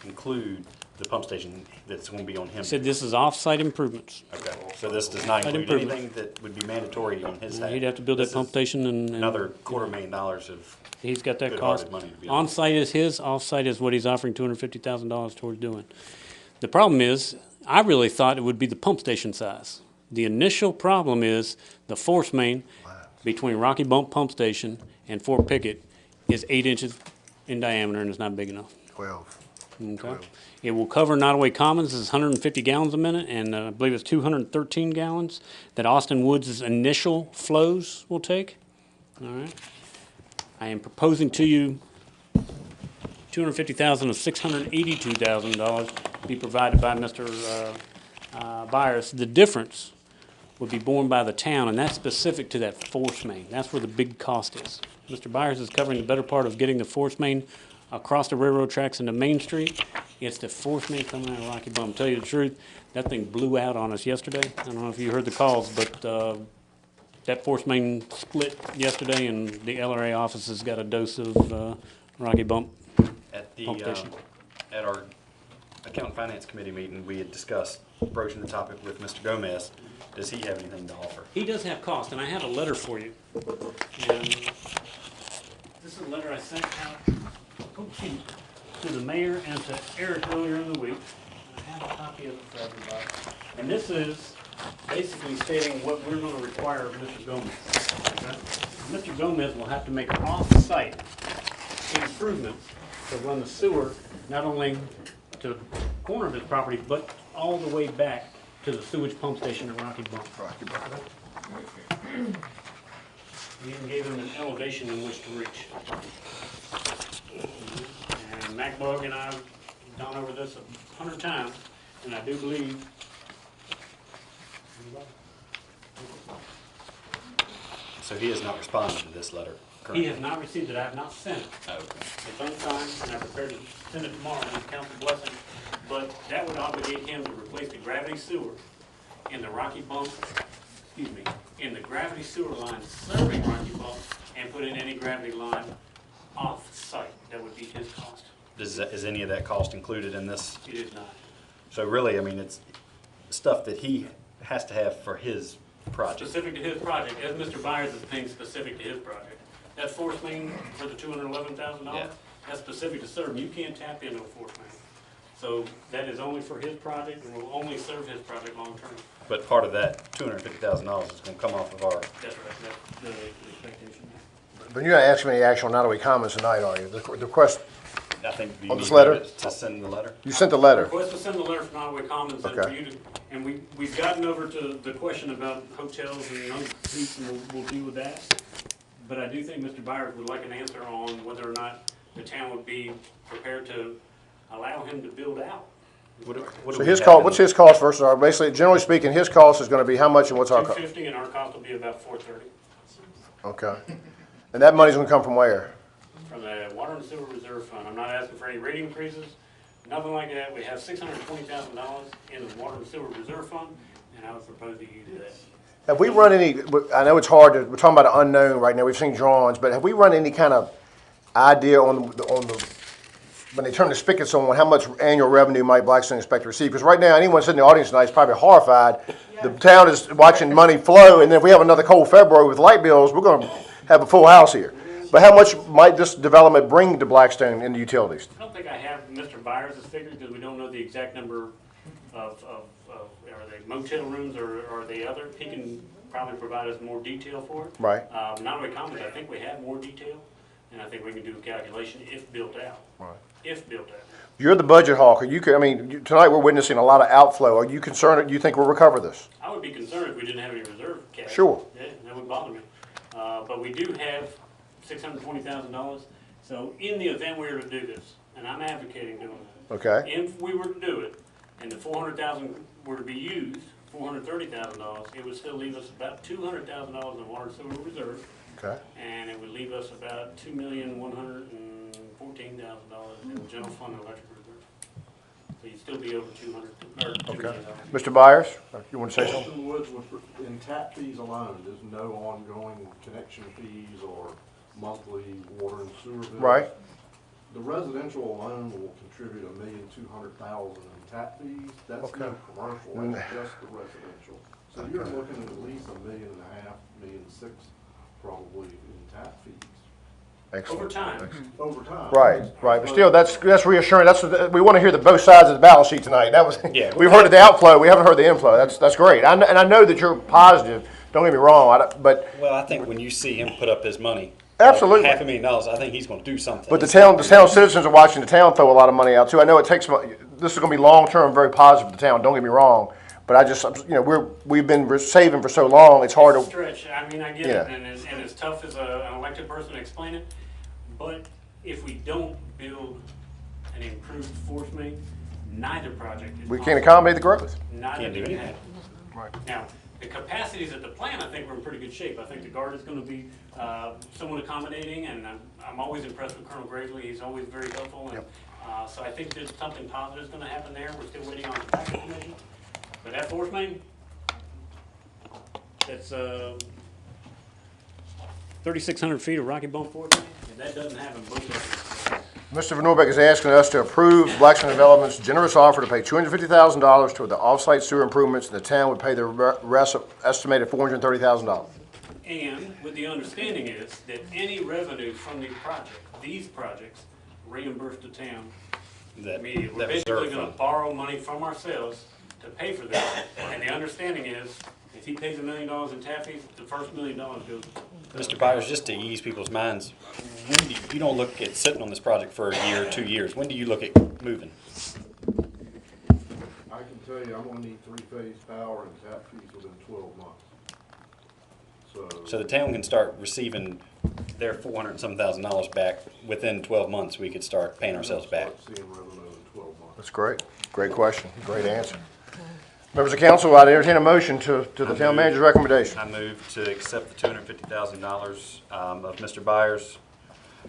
S4: include the pump station that's going to be on him.
S2: He said this is off-site improvements.
S4: Okay, so this does not
S2: Site
S4: include
S2: improvement.
S4: anything that would be mandatory on his side.
S2: He'd have to build that
S4: This
S2: pump
S4: is
S2: station and.
S4: Another $250,000 of
S2: He's got that
S4: good-hearted
S2: cost.
S4: money to be honest.
S2: On-site is his, off-site is what he's offering $250,000 towards doing. The problem is, I really thought it would be the pump station size. The initial problem is the force main between Rocky Bump Pump Station and Fort Pickett is 8 inches in diameter and it's not big enough.
S1: 12.
S2: Okay. It will cover Nottaway Commons is 150 gallons a minute, and I believe it's 213 gallons that Austin Woods' initial flows will take. All right. I am proposing to you $250,000 of $682,000 be provided by Mr. Byers. The difference would be borne by the town, and that's specific to that force main. That's where the big cost is. Mr. Byers is covering the better part of getting the force main across the railroad tracks into Main Street. It's the force main coming out of Rocky Bump. Tell you the truth, that thing blew out on us yesterday. I don't know if you heard the calls, but that force main split yesterday, and the LRA office has got a dose of Rocky Bump.
S4: At the,
S2: Pump station.
S4: at our Account and Finance Committee meeting, we had discussed broaching the topic with Mr. Gomez. Does he have anything to offer?
S2: He does have cost, and I have a letter for you. And this is a letter I sent out to the mayor and to Eric earlier in the week. I have a copy of it for everybody. And this is basically stating what we're going to require of Mr. Gomez. Okay? Mr. Gomez will have to make off-site improvements to run the sewer, not only to the corner of his property, but all the way back to the sewage pump station at Rocky Bump. We even gave him an elevation in which to reach. And MacBug and I have gone over this 100 times, and I do believe.
S4: So he has not responded to this letter
S2: He
S4: currently?
S2: has not received it, I have not sent it.
S4: Oh, okay.
S2: It's unsigned, and I'm prepared to send it tomorrow with council blessing. But that would obligate him to replace the gravity sewer in the Rocky Bump, in the gravity sewer line serving Rocky Bump, and put in any gravity line off-site. That would be his cost.
S4: Is any of that cost included in this?
S2: It is not.
S4: So really, I mean, it's stuff that he has to have for his project.
S2: Specific to his project, as Mr. Byers is paying specific to his project. That force main for the $211,000,
S4: Yeah.
S2: that's specific to serve. You can't tap into a force main. So that is only for his project and will only serve his project long term.
S4: But part of that $250,000 is going to come off of our,
S2: That's right, that's the expectation.
S1: But you're not asking any action on Nottaway Commons tonight, are you? The request,
S4: I think, do you
S1: On
S4: need
S1: this letter?
S4: to send the letter?
S1: you sent the letter.
S2: Request to send the letter from Nottaway Commons and for
S1: Okay.
S2: you to, and we've gotten over to the question about hotels and other seats, and we'll deal with that. But I do think Mr. Byers would like an answer on whether or not the town would be prepared to allow him to build out.
S4: What do
S1: So
S4: we
S1: his
S4: have
S1: cost,
S4: in
S1: what's
S4: the-
S1: his cost versus our, basically, generally speaking, his cost is gonna be how much and what's our cost?
S2: $250 and our cost will be about $430
S1: Okay. And that money's gonna come from where?
S2: from the Water and Sewer Reserve Fund. I'm not asking for any rate increases, nothing like that. We have $620,000 in the Water and Sewer Reserve Fund, and I would propose to use that.
S1: Have we run any, I know it's hard to, we're talking about an unknown right now, we've seen drawings, but have we run any kind of idea on the, when they turn the spigots on, how much annual revenue might Blackstone expect to receive? Because right now, anyone sitting in the audience tonight is probably horrified. The town is watching money flow, and then if we have another cold February with light bills, we're gonna have a full house here. But how much might this development bring to Blackstone in the utilities?
S2: I don't think I have Mr. Byers' figure because we don't know the exact number of are they motel rooms or are they other? He can probably provide us more detail for it.
S1: Right.
S2: Nottaway Commons, I think we have more detail, and I think we can do a calculation if built out.
S1: Right.
S2: If built out.
S1: You're the budget hawk. Are you, I mean, tonight we're witnessing a lot of outflow. Are you concerned, do you think we'll recover this?
S2: I would be concerned if we didn't have any reserve cash.
S1: Sure.
S2: Yeah, that would bother me. But we do have $620,000. So in the event we were to do this, and I'm advocating doing that.
S1: Okay.
S2: If we were to do it, and the $400,000 were to be used, $430,000, it would still leave us about $200,000 in water and sewer reserve,
S1: Okay.
S2: and it would leave us about $2,100,000 $14,000 in the general fund electric reserve. So you'd still be over 200, or $2
S1: Okay.
S2: million.
S1: Mr. Byers, you want to say something?
S8: Mr. Woods, in tap fees alone, there's no ongoing connection fees or monthly water and sewer bills.
S1: Right.
S8: The residential alone will contribute $1,200,000 in tap fees. That's no
S1: Okay.
S8: commercial, that's just the residential. So you're looking at least $1.5 million, $1.6 million probably in tap fees
S1: Excellent.
S2: Over time.
S8: over time.
S1: Right, right, but still, that's reassuring, we want to hear the both sides of the balance sheet tonight, that was,
S4: Yeah.
S1: we've heard the outflow, we haven't heard the inflow, that's great, and I know that you're positive, don't get me wrong, but
S4: Well, I think when you see him put up his money.
S1: Absolutely.
S4: $500,000, I think he's gonna do something.
S1: But the town citizens are watching the town throw a lot of money out too. I know it takes, this is gonna be long-term, very positive for the town, don't get me wrong. But I just, we've been saving for so long, it's hard
S2: It's a
S1: to,
S2: stretch, I mean, I get
S1: Yeah.
S2: it, and it's tough as an elected person to explain it, but if we don't build an improved force main, neither project is
S1: we can't
S2: possible.
S1: accommodate the growth.
S2: Neither
S4: Can't do
S2: can
S4: anything.
S2: happen. Now, the capacities at the plant, I think we're in pretty good shape. I think the guard is gonna be, somewhat accommodating, and I'm always impressed with Colonel Gravely, he's always very helpful, and, so I think there's something positive is gonna happen there, we're still waiting on the tactical commission. But that force main, that's, 3,600 feet of Rocky Bump force main, and that doesn't happen both ways.
S1: Mr. Van Norbeck is asking us to approve Blackstone Development's generous offer to pay $250,000 toward the off-site sewer improvements, and the town would pay the rest, estimated $430,000.
S2: And with the understanding is that any revenue from these projects reimburse the town immediately. We're
S4: That
S2: basically
S4: reserve
S2: gonna
S4: fund.
S2: borrow money from ourselves to pay for this. And the understanding is, if he pays $1 million in tap fees, the first $1 million goes.
S4: Mr. Byers, just to ease people's minds, when do you don't look at sitting on this project for a year, 2 years. When do you look at moving?
S8: I can tell you, I'm gonna need three-phase power and tap fees within 12 months.
S4: So the town can start receiving their $400,000 back within 12 months. We could start paying ourselves back.
S8: Start seeing revenue in 12 months.
S1: That's great. Great question. Great answer. Members of council, I'd entertain a motion to the town manager's recommendation.
S4: I move to accept the $250,000 of Mr. Byers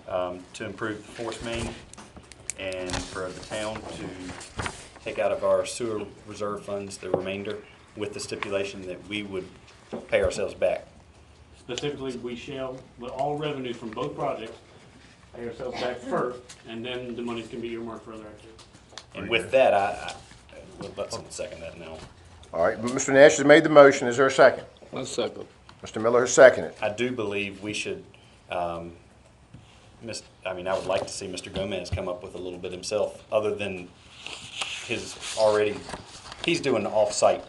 S4: to improve the force main and for the town to take out of our sewer reserve funds the remainder with the stipulation that we would pay ourselves back.
S2: Specifically, we shall, with all revenue from both projects, pay ourselves back first, and then the monies can be earmarked for other activities.
S4: And with that, I let someone second that now.
S1: All right, Mr. Nash has made the motion. Is there a second?
S5: One second.
S1: Mr. Miller has seconded.
S4: I do believe we should, I would like to see Mr. Gomez come up with a little bit himself, other than he's doing off-site,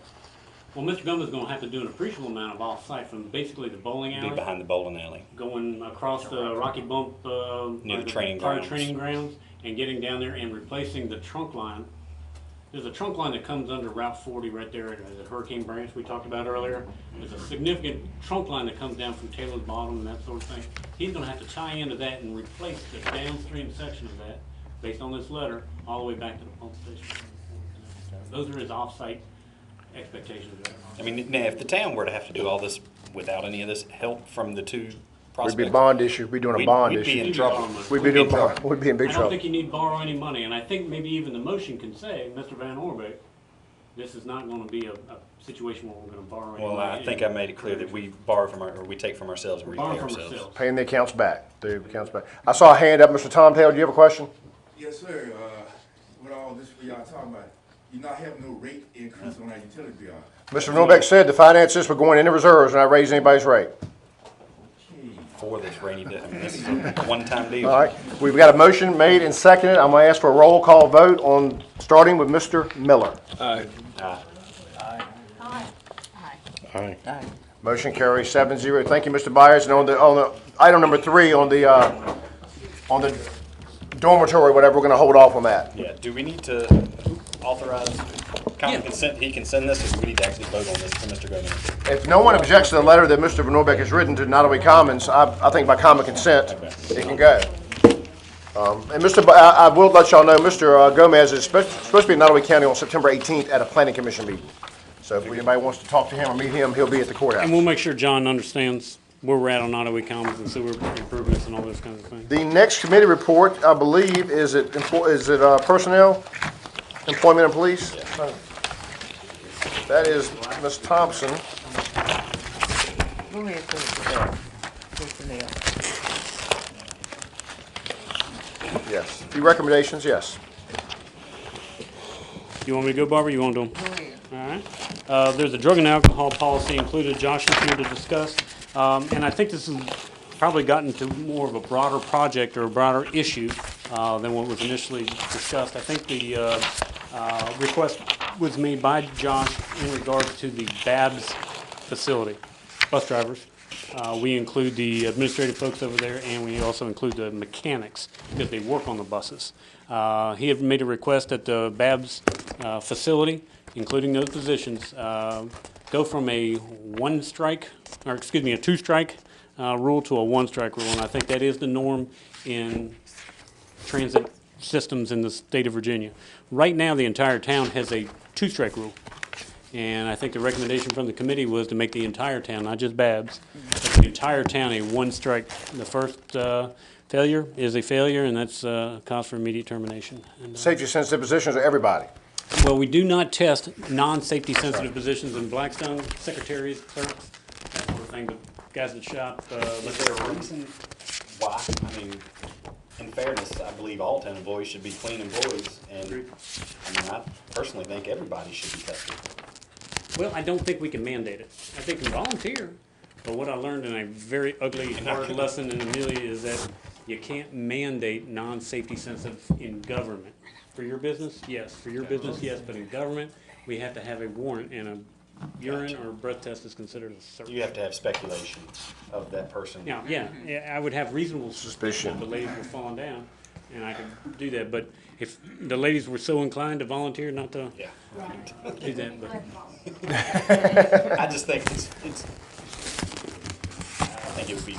S2: Well, Mr. Gomez is gonna have to do an appreciable amount of off-site from basically the bowling
S4: be
S2: alley,
S4: behind the bowling alley.
S2: going across the Rocky Bump,
S4: Near the training
S2: fire
S4: grounds.
S2: training grounds, and getting down there and replacing the trunk line. There's a trunk line that comes under Route 40 right there at the Hurricane Branch we talked about earlier. There's a significant trunk line that comes down from Taylor's Bottom and that sort of thing. He's gonna have to tie into that and replace the downstream section of that, based on this letter, all the way back to the pump station. Those are his off-site expectations.
S4: I mean, now, if the town were to have to do all this without any of this help from the two
S1: We'd
S4: prospects.
S1: be bond issue, we'd be doing a bond
S4: We'd be
S1: issue.
S4: in trouble.
S1: We'd be doing, we'd be in big
S2: I don't
S1: trouble.
S2: think you need to borrow any money, and I think maybe even the motion can say, Mr. Van Orbeck, this is not gonna be a situation where we're gonna borrow any money.
S4: Well, I think I made it clear that we borrow from or we take from ourselves and
S2: Borrow
S4: repay
S2: from
S4: ourselves.
S2: ourselves.
S1: Paying the accounts back, the accounts back. I saw a hand up, Mr. Tom Taylor, do you have a question?
S12: Yes, sir. With all this we y'all talking about, you're not having no rate increase on our utility bill.
S1: Mr. Van Norbeck said the finances were going into reserves and not raise anybody's rate.
S4: For this rainy day, I mean, this is a one-time deal.
S1: All right, we've got a motion made and seconded. I'm gonna ask for a roll call vote on, starting with Mr. Miller.
S5: Aye.
S9: Aye.
S1: Motion carries 7-0. Thank you, Mr. Byers. And on the item number 3, on the dormitory, whatever, we're gonna hold off on that.
S4: Yeah, do we need to authorize common consent? He can send this, or do we need to actually vote on this for Mr. Gomez?
S1: If no one objects to the letter that Mr. Van Norbeck has written to Nottaway Commons, I think by common consent, it can go. And I will let y'all know, Mr. Gomez is supposed to be in Nottaway County on September 18th at a planning commission meeting. So if anybody wants to talk to him or meet him, he'll be at the courthouse.
S2: And we'll make sure John understands where we're at on Ottawa Commons and sewer improvements and all those kinds of things.
S1: The next committee report, I believe, is it personnel, employment and police? That is Ms. Thompson.
S3: Go ahead, Personnel. Personnel.
S1: Yes. The recommendations, yes.
S2: You want me to go, Barbara? You want to do them?
S3: Go ahead.
S2: All right. There's a drug and alcohol policy included. Josh is here to discuss. And I think this has probably gotten to more of a broader project or a broader issue than what was initially discussed. I think the request was made by Josh in regards to the Babs facility, bus drivers. We include the administrative folks over there, and we also include the mechanics because they work on the buses. He had made a request that the Babs facility, including those positions, go from a two-strike rule to a one-strike rule, and I think that is the norm in transit systems in the state of Virginia. Right now, the entire town has a two-strike rule, and I think the recommendation from the committee was to make the entire town, not just Babs, but the entire town a one-strike. The first failure is a failure, and that's cause for immediate termination. And,
S1: Safety-sensitive positions are everybody.
S2: well, we do not test non-safety sensitive positions in Blackstone, secretaries, clerks, that sort of thing, but guys that shop,
S4: Is there a reason why? I mean, in fairness, I believe all town employees should be clean employees, and, I mean, I personally think everybody should be tested.
S2: well, I don't think we can mandate it. I think we can volunteer, but what I learned in a very ugly, hard lesson in Amelia is that you can't mandate non-safety sensitive in government. For your business, yes. For your business, yes, but in government, we have to have a warrant, and a urine or breath test is considered a search.
S4: You have to have speculation of that person.
S2: Now, yeah, I would have reasonable
S1: Suspicion.
S2: suspicion the ladies were falling down, and I could do that, but if the ladies were so inclined to volunteer not to
S4: Yeah.
S2: do that, but.
S4: I just think I think it would be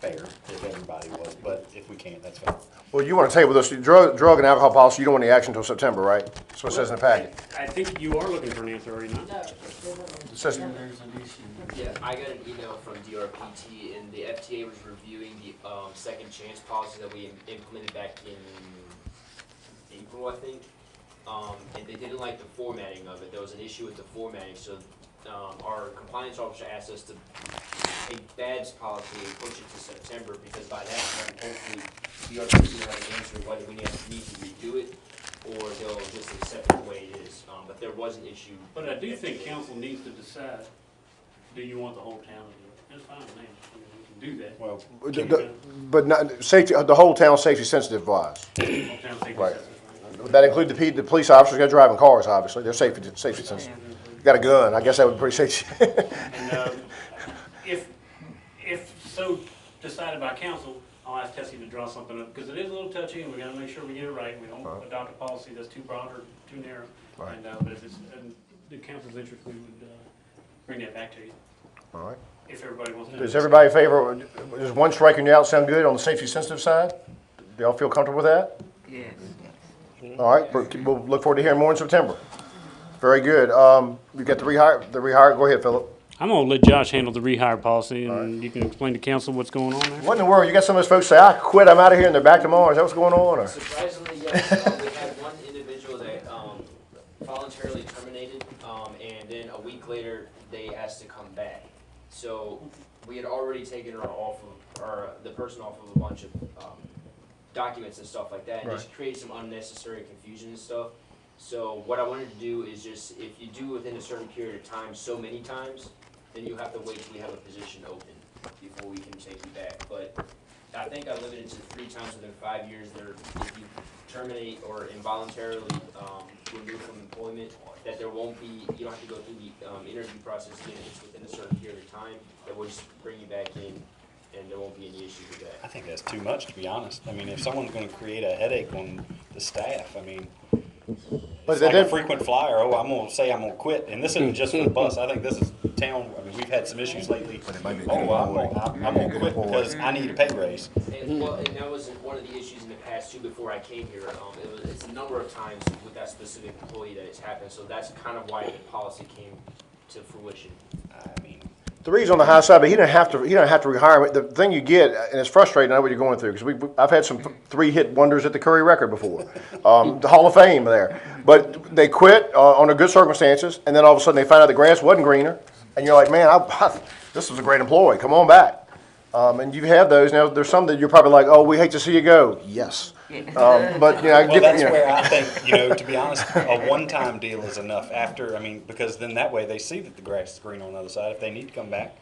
S4: fair if everybody was, but if we can't, that's fine.
S1: Well, you want to table this, drug and alcohol policy, you don't want any action until September, right? That's what it says in the packet.
S2: I think you are looking for an answer, are you not?
S1: It says,
S7: There's an issue.
S13: Yeah, I got an email from DRPT, and the FTA was reviewing the second chance policy that we implemented back in April, I think. And they didn't like the formatting of it. There was an issue with the formatting, so our compliance officer asked us to take Babs policy and push it to September, because by that time, hopefully, DRPT will have an answer whether we need to redo it, or they'll just accept it the way it is. But there was an issue.
S2: But I do think council needs to decide, do you want the whole town to do it? That's fine with me, I mean, we can do that.
S4: Well,
S1: but not, safety, the whole town safety sensitive wise.
S2: Whole town safety
S1: Right.
S2: assessment, right?
S1: Would that include the police officers got driving cars, obviously, they're safety sensitive. Got a gun, I guess that would be pretty safety.
S2: And if so decided by council, I'll ask Tessie to draw something up, because it is a little touchy, and we gotta make sure we get it right. We don't adopt a policy that's too broad or too narrow.
S1: Right.
S2: And, but if it's in the council's interest, we would, bring that back to you,
S1: All right.
S2: if everybody wants to.
S1: Does everybody favor, does one striking you out sound good on the safety sensitive side? Do y'all feel comfortable with that?
S3: Yes.
S1: All right, we'll look forward to hearing more in September. Very good. You got the rehire, go ahead, Philip.
S2: I'm gonna let Josh handle the rehire policy, and you can explain to council what's going on there.
S1: What in the world, you got some of those folks say, I quit, I'm out of here, and they're back tomorrow, is that what's going on, or?
S13: Surprisingly, yes. We had one individual that voluntarily terminated, and then a week later, they asked to come back. So we had already taken her off of, or the person off of a bunch of documents and stuff like that, and just created some unnecessary confusion and stuff. So what I wanted to do is just, if you do within a certain period of time so many times, then you have to wait till we have a position open before we can take you back. But I think I limited to 3 times within 5 years. If you terminate or involuntarily remove from employment, that there won't be, you don't have to go through the interview process again. It's within a certain period of time that will just bring you back in, and there won't be any issue with that.
S4: I think that's too much, to be honest. I mean, if someone's gonna create a headache on the staff, I mean,
S1: But
S4: it's like a
S1: then-
S4: frequent flyer, oh, I'm gonna say I'm gonna quit, and this isn't just for the bus, I think this is town, I mean, we've had some issues lately. Oh, I'm gonna quit because I need a pay raise.
S13: And, well, and that was one of the issues in the past too. Before I came here, it's a number of times with that specific employee that it's happened. So that's kind of why the policy came to fruition.
S4: I mean,
S1: 3's on the high side, but he didn't have to rehire him. The thing you get, and it's frustrating, I know what you're going through, because I've had some 3-hit wonders at the Curry record before. The Hall of Fame there. But they quit under good circumstances, and then all of a sudden they find out the grass wasn't greener, and you're like, man, this was a great employee, come on back. And you have those. Now, there's some that you're probably like, oh, we hate to see you go. Yes. But, you know, I
S4: Well,
S1: get,
S4: that's
S1: you know.
S4: where I think, to be honest, a one-time deal is enough after, because then that way they see that the grass is green on the other side. If they need to come back,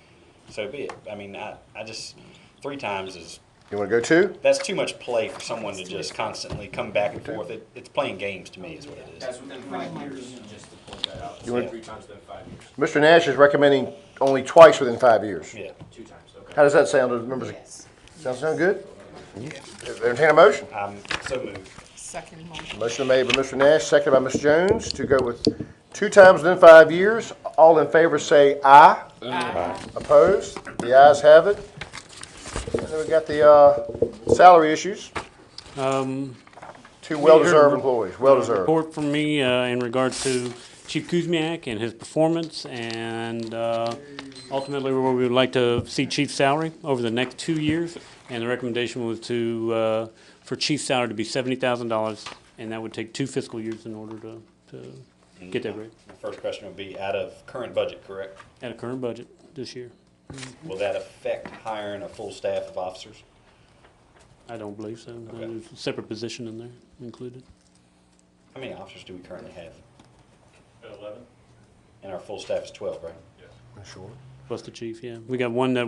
S4: so be it. I just, 3 times is,
S1: You want to go 2?
S4: that's too much play for someone to just constantly come back and forth. It's playing games to me is what it is.
S13: That's within 5 years, just to point that out.
S1: You want-
S13: 3 times within 5 years.
S1: Mr. Nash is recommending only twice within 5 years.
S4: Yeah.
S13: 2 times, okay.
S1: How does that sound to the members? Sound good? Entertain a motion.
S4: I'm so moved.
S3: Second motion.
S1: Motion made by Mr. Nash, seconded by Ms. Jones to go with 2 times within 5 years. All in favor say aye.
S3: Aye.
S1: Opposed? The ayes have it. And then we got the salary issues. 2 well-deserved employees, well-deserved.
S2: Report from me in regards to Chief Kuzmiak and his performance, and ultimately where we would like to see Chief's salary over the next 2 years. And the recommendation was for Chief's salary to be $70,000, and that would take 2 fiscal years in order to get that rate
S4: My first question would be out of current budget, correct?
S2: at a current budget this year.
S4: Will that affect hiring a full staff of officers?
S2: I don't believe so.
S4: Okay.
S2: There's a separate position in there included.
S4: How many officers do we currently have?
S14: 11.
S4: And our full staff is 12, right?
S1: Sure.
S2: Plus the chief, yeah. We got one that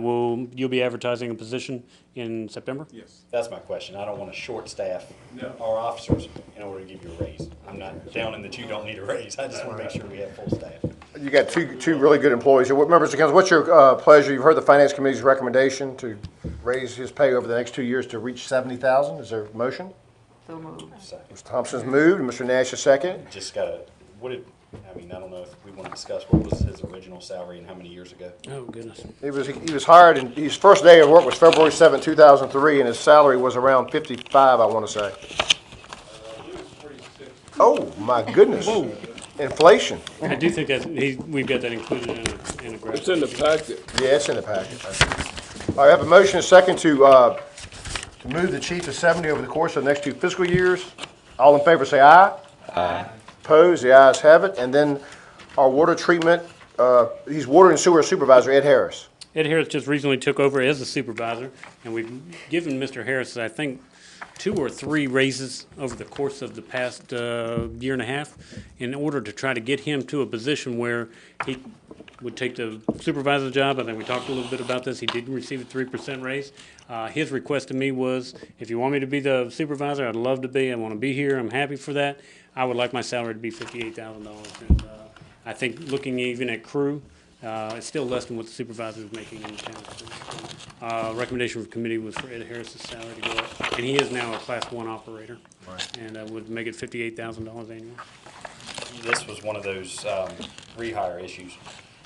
S2: you'll be advertising a position in September?
S14: Yes.
S4: That's my question. I don't want to short staff
S14: No.
S4: our officers in order to give you a raise. I'm not downing that you don't need a raise. I just want to make sure we have full staff.
S1: You got two really good employees. What members of council, what's your pleasure? You've heard the finance committee's recommendation to raise his pay over the next 2 years to reach 70,000. Is there a motion?
S3: So moved.
S4: So,
S1: Mr. Thompson's moved, and Mr. Nash is second.
S4: just gotta, I don't know if we want to discuss what was his original salary and how many years ago.
S2: Oh, goodness.
S1: He was hired, and his first day of work was February 7, 2003, and his salary was around 55, I want to say. Oh, my goodness. Inflation.
S2: I do think that we've got that included in a graph.
S5: It's in the packet.
S1: Yeah, it's in the package. All right, I have a motion and a second to move the chief to 70 over the course of the next 2 fiscal years. All in favor say aye. Aye. Opposed, the ayes have it. And then our water treatment, he's water and sewer supervisor, Ed Harris.
S2: Ed Harris just recently took over as the supervisor, and we've given Mr. Harris, I think, 2 or 3 raises over the course of the past year and a half in order to try to get him to a position where he would take the supervisor's job. I think we talked a little bit about this. He did receive a 3% raise. His request to me was, if you want me to be the supervisor, I'd love to be. I want to be here. I'm happy for that. I would like my salary to be $58,000. And I think looking even at crew, it's still less than what the supervisor is making in the town. Recommendation from committee was for Ed Harris's salary to go up. And he is now a Class 1 operator. Right. And would make it $58,000 annually.
S4: This was one of those rehire issues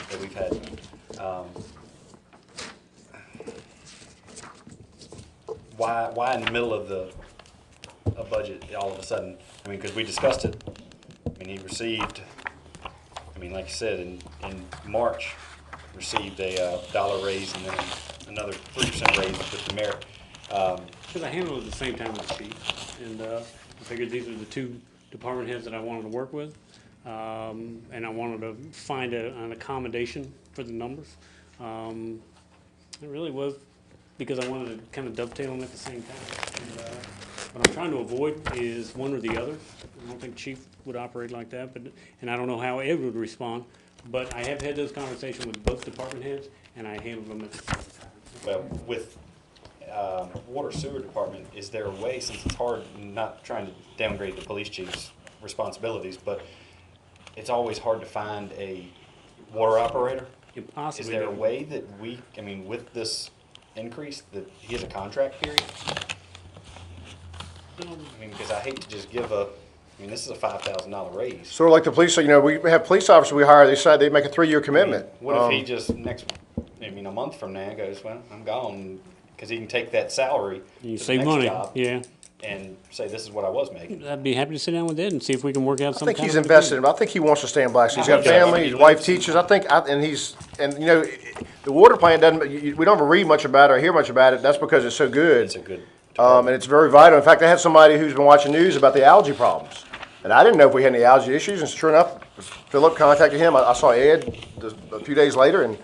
S4: that we've had. Why in the middle of a budget all of a sudden? Because we discussed it. He received, like you said, in March, received a dollar raise and then another 3% raise with the merit.
S2: Because I handled it at the same time as the chief, and I figured these are the 2 department heads that I wanted to work with, and I wanted to find an accommodation for the numbers. It really was because I wanted to kind of dovetail them at the same time. And, what I'm trying to avoid is one or the other. I don't think chief would operate like that, and I don't know how Ed would respond, but I have had those conversations with both department heads, and I handled them at the same time.
S4: Well, with water sewer department, is there a way, since it's hard, not trying to downgrade the police chief's responsibilities, but it's always hard to find a water operator?
S2: Impossible.
S4: Is there a way that we, with this increase, that he has a contract period? Because I hate to just give this is a $5,000 raise.
S1: Sort of like the police, we have police officers we hire, they decide they make a 3-year commitment.
S4: What if he just a month from now goes, well, I'm gone, because he can take that salary
S2: You
S4: to the
S2: save
S4: next
S2: money,
S4: job.
S2: yeah.
S4: and say, this is what I was making.
S2: I'd be happy to sit down with Ed and see if we can work out
S1: I
S2: some
S1: think
S2: kind
S1: he's
S2: of
S1: invested. I think he wants to stay in Blackstone. He's got
S4: He does.
S1: family, his wife teaches. And you know, the water plant doesn't. We don't ever read much about it or hear much about it. That's because it's so good.
S4: It's a good.
S1: And it's very vital. In fact, I had somebody who's been watching news about the algae problems, and I didn't know if we had any algae issues. And sure enough, Philip contacted him. I saw Ed a few days later, and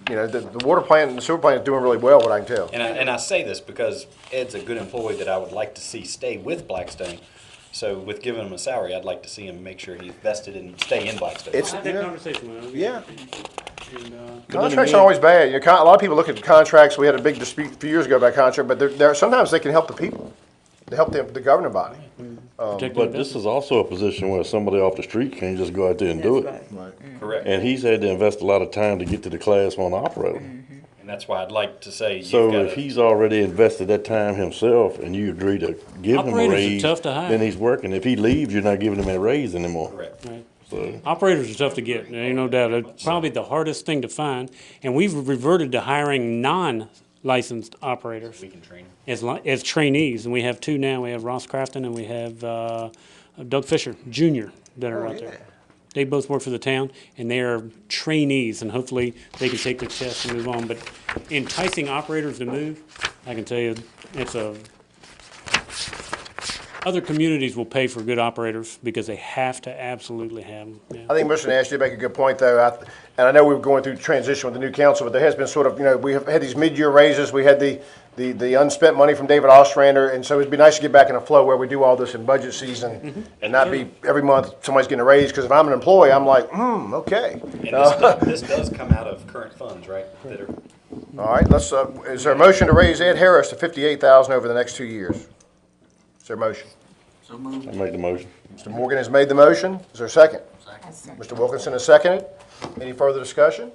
S1: you know, the water plant and the sewer plant is doing really well, what I can tell.
S4: And I say this because Ed's a good employee that I would like to see stay with Blackstone. So with giving him a salary, I'd like to see him make sure he's vested and stay in Blackstone.
S1: It's-
S2: I had that conversation with him.
S1: Yeah.
S2: And,
S1: Contracts are always bad. You know, a lot of people look at contracts. We had a big dispute a few years ago about contract, but sometimes they can help the people. They help the governing body.
S9: But this is also a position where somebody off the street can't just go out there and do it.
S4: Correct.
S9: And he's had to invest a lot of time to get to the class one operator.
S4: And that's why I'd like to say you've
S9: So
S4: got
S9: if he's already invested that time himself and you agree to give him a
S2: Operators are
S9: raise,
S2: tough to hire.
S9: then he's working. If he leaves, you're not giving him a raise anymore.
S4: correct.
S2: Right.
S9: So,
S2: Operators are tough to get, there ain't no doubt. It's probably the hardest thing to find. And we've reverted to hiring non-licensed operators
S4: We can train him.
S2: as trainees. And we have two now. We have Ross Crafton and we have Doug Fisher Jr. that are out there. They both work for the town, and they are trainees, and hopefully they can take the test and move on. But enticing operators to move, I can tell you, other communities will pay for good operators because they have to absolutely have them. Yeah.
S1: I think Mr. Nash did make a good point, though. And I know we were going through transition with the new council, but there has been sort of, you know, we have had these mid-year raises. We had the unspent money from David Ostrander, and so it'd be nice to get back in a flow where we do all this in budget season and not be every month somebody's getting a raise. Because if I'm an employee, I'm like, okay.
S4: And this does come out of current funds, right? That are,
S1: All right, is there a motion to raise Ed Harris to $58,000 over the next 2 years? Is there a motion?
S12: So moved.
S9: I make the motion.
S1: Mr. Morgan has made the motion. Is there a second? Mr. Wilkinson has seconded. Any further discussion?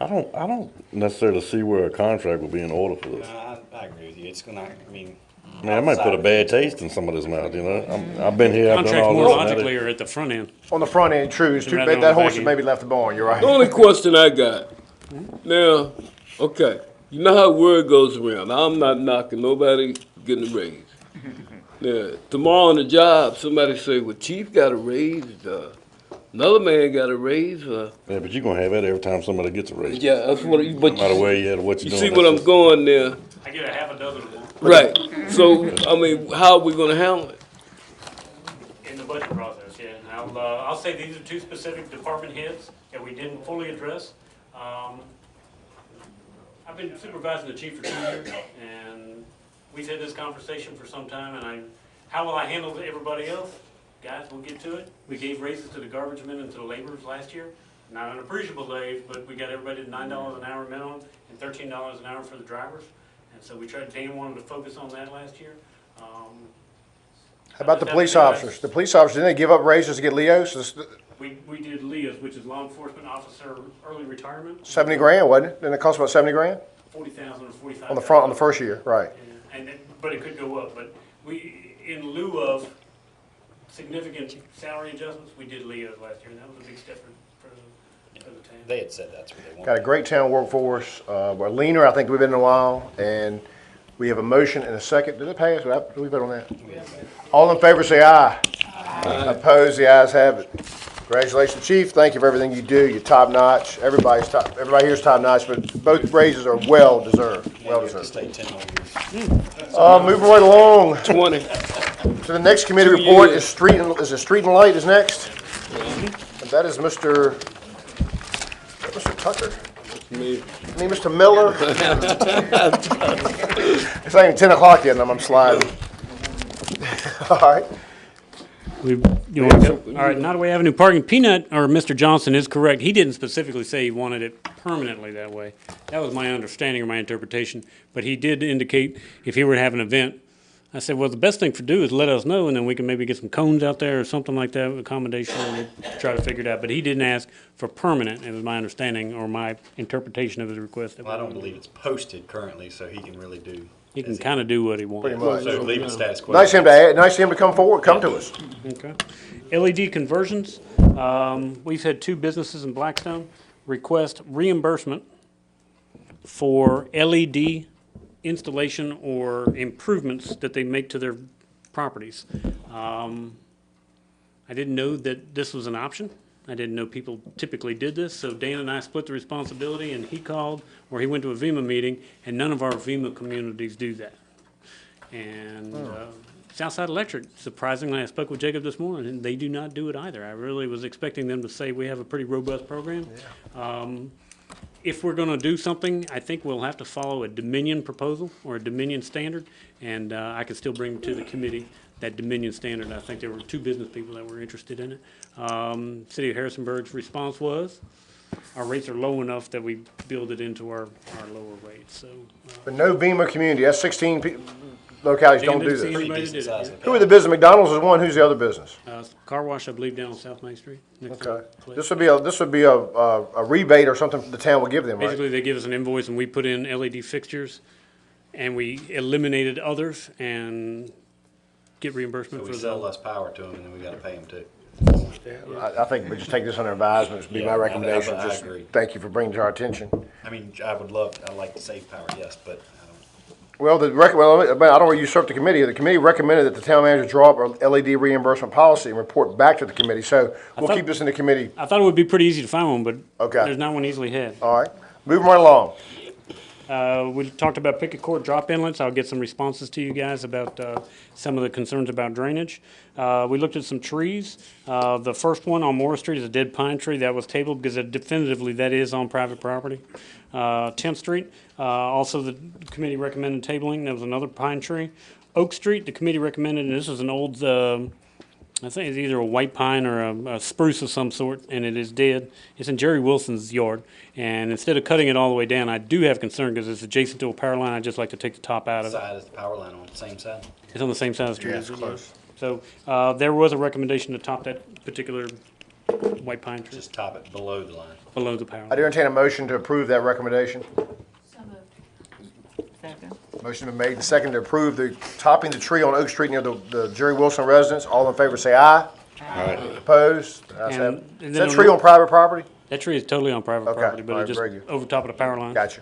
S9: I don't necessarily see where a contract would be in order for this.
S4: I agree with you. It's gonna, I mean.
S9: I mean, I might put a bad taste in somebody's mouth, you know? I've been here, I've done
S2: Contracts
S9: all
S2: more
S9: this. and that
S2: logically
S9: is-
S2: are at the front end.
S1: On the front end, true. It's too
S2: Rather
S1: bad
S2: on
S1: that
S2: the
S1: horse
S2: back
S1: has
S2: end.
S1: maybe left the barn. You're
S5: The
S1: right.
S5: only question I got, now, okay, you know how word goes around. I'm not knocking nobody getting a raise. Now, tomorrow on the job, somebody say, well, chief got a raise, another man got a raise.
S9: Yeah, but you're gonna have that every time somebody gets a raise.
S5: Yeah, that's what,
S9: No
S5: but
S9: matter where you at or what
S5: you
S9: you're
S5: see
S9: doing.
S5: what I'm
S9: that's
S5: going there.
S2: I get a half a dozen of them
S5: Right, so, I mean, how are we gonna handle it?
S2: in the budget process, yeah. And I'll say these are two specific department heads that we didn't fully address. I've been supervising the chief for 2 years, and we've had this conversation for some time, and how will I handle everybody else? Guys, we'll get to it. We gave raises to the garbage men and to the laborers last year. Not an appreciable raise, but we got everybody at $9 an hour minimum and $13 an hour for the drivers. And so we tried, Dan wanted to focus on that last year.
S1: How about the police officers? The police officers, didn't they give up raises to get Leos?
S2: We did LEOs, which is Law Enforcement Officer Early Retirement,
S1: 70 grand, wasn't it? Didn't it cost about 70 grand?
S2: 40,000 or 45,000.
S1: On the first year, right.
S2: But it could go up, but we, in lieu of significant salary adjustments, we did LEOs last year, and that was a big step for the town.
S4: They had said that's what they wanted.
S1: Got a great town workforce. We're leaner, I think we've been in a while, and we have a motion and a second. Did it pass? Did we vote on that? All in favor, say aye. Opposed, the ayes have it. Congratulations, Chief. Thank you for everything you do. You're top notch. Everybody here is top notch, but both raises are well deserved. Well
S4: You have to
S1: deserved.
S4: stay 10 more years.
S1: Moving right along
S5: 20.
S1: to the next committee report is street and light is next. And that is Mr. Tucker.
S5: Me.
S1: Me, Mr. Miller. It's not even 10 o'clock yet, and I'm sliding. All right.
S2: You want to go? All right, Nottaway Avenue parking, Peanut, or Mr. Johnson is correct. He didn't specifically say he wanted it permanently that way. That was my understanding or my interpretation, but he did indicate if he were to have an event. I said, well, the best thing to do is let us know, and then we can maybe get some cones out there or something like that, accommodation, and we'll try to figure it out. But he didn't ask for permanent, it was my understanding or my interpretation of his request.
S4: Well, I don't believe it's posted currently, so he can really do.
S2: He can kind of do what he wants.
S1: Pretty much.
S4: So leave it status quo.
S1: Nice of him to come forward, come to us.
S2: Okay. LED conversions, we've had two businesses in Blackstone request reimbursement for LED installation or improvements that they make to their properties. I didn't know that this was an option. I didn't know people typically did this, so Dan and I split the responsibility, and he called, or he went to a VEMA meeting, and none of our VEMA communities do that. And Southside Electric, surprisingly, I spoke with Jacob this morning, and they do not do it either. I really was expecting them to say we have a pretty robust program. If we're gonna do something, I think we'll have to follow a Dominion proposal or a Dominion standard, and I could still bring to the committee that Dominion standard. I think there were 2 business people that were interested in it. City of Harrisonburg's response was, our rates are low enough that we build it into our lower rates, so.
S1: But no VEMA community, that's 16 localities don't do
S2: didn't see
S1: this.
S2: anybody that did it, yeah.
S1: Who are the business? McDonald's is one, who's the other business?
S2: Car wash, I believe, down on South Main Street. next to
S1: Okay.
S2: the place.
S1: This would be a rebate or something the town would give them, right?
S2: Basically, they give us an invoice and we put in LED fixtures and we eliminated others and get
S4: So
S2: reimbursement
S4: we
S2: for
S4: sell
S2: the.
S4: less power to them and then we gotta pay them too.
S1: I think we just take this under advisement, would be my
S4: Yeah,
S1: recommendation.
S4: I
S1: Just
S4: agree.
S1: thank you for bringing it to our attention.
S4: I mean, I'd like to save power, yes, but I don't.
S1: Well, I don't want to usurp the committee. The committee recommended that the town manager draw up a LED reimbursement policy and report back to the committee. So we'll
S2: thought-
S1: keep this in the committee.
S2: I thought it would be pretty easy to find one, but
S1: Okay.
S2: there's not one easily had.
S1: All right, moving right along.
S2: We talked about picket court drop inlets. I'll get some responses to you guys about some of the concerns about drainage. We looked at some trees. The first one on Morris Street is a dead pine tree. That was tabled because definitively that is on private property. 10th Street, also the committee recommended tabling. There was another pine tree. Oak Street, the committee recommended, and this is an old, I think it's either a white pine or a spruce of some sort, and it is dead. It's in Jerry Wilson's yard, and instead of cutting it all the way down, I do have concern because it's adjacent to a power line. I'd just like to take the top out of it.
S4: Side is the power line on the same side.
S2: It's on the same side of the street.
S1: Yeah,
S2: as
S1: it's
S2: it
S1: close.
S2: is. So there was a recommendation to top that particular white pine tree
S4: Just top it below the line.
S2: below the power
S1: I
S2: line.
S1: do entertain a motion to approve that recommendation.
S11: So moved.
S3: Second.
S1: Motion been made and seconded to approve the topping the tree on Oak Street near the Jerry Wilson residence. All in favor say aye.
S9: Aye.
S1: Opposed? Ayes have it.
S2: And
S1: Is
S2: then
S1: that tree on private property?
S2: That tree is totally on private
S1: Okay,
S2: property, but
S1: all
S2: it's
S1: right,
S2: just
S1: very good.
S2: over top of the power line.
S1: Gotcha.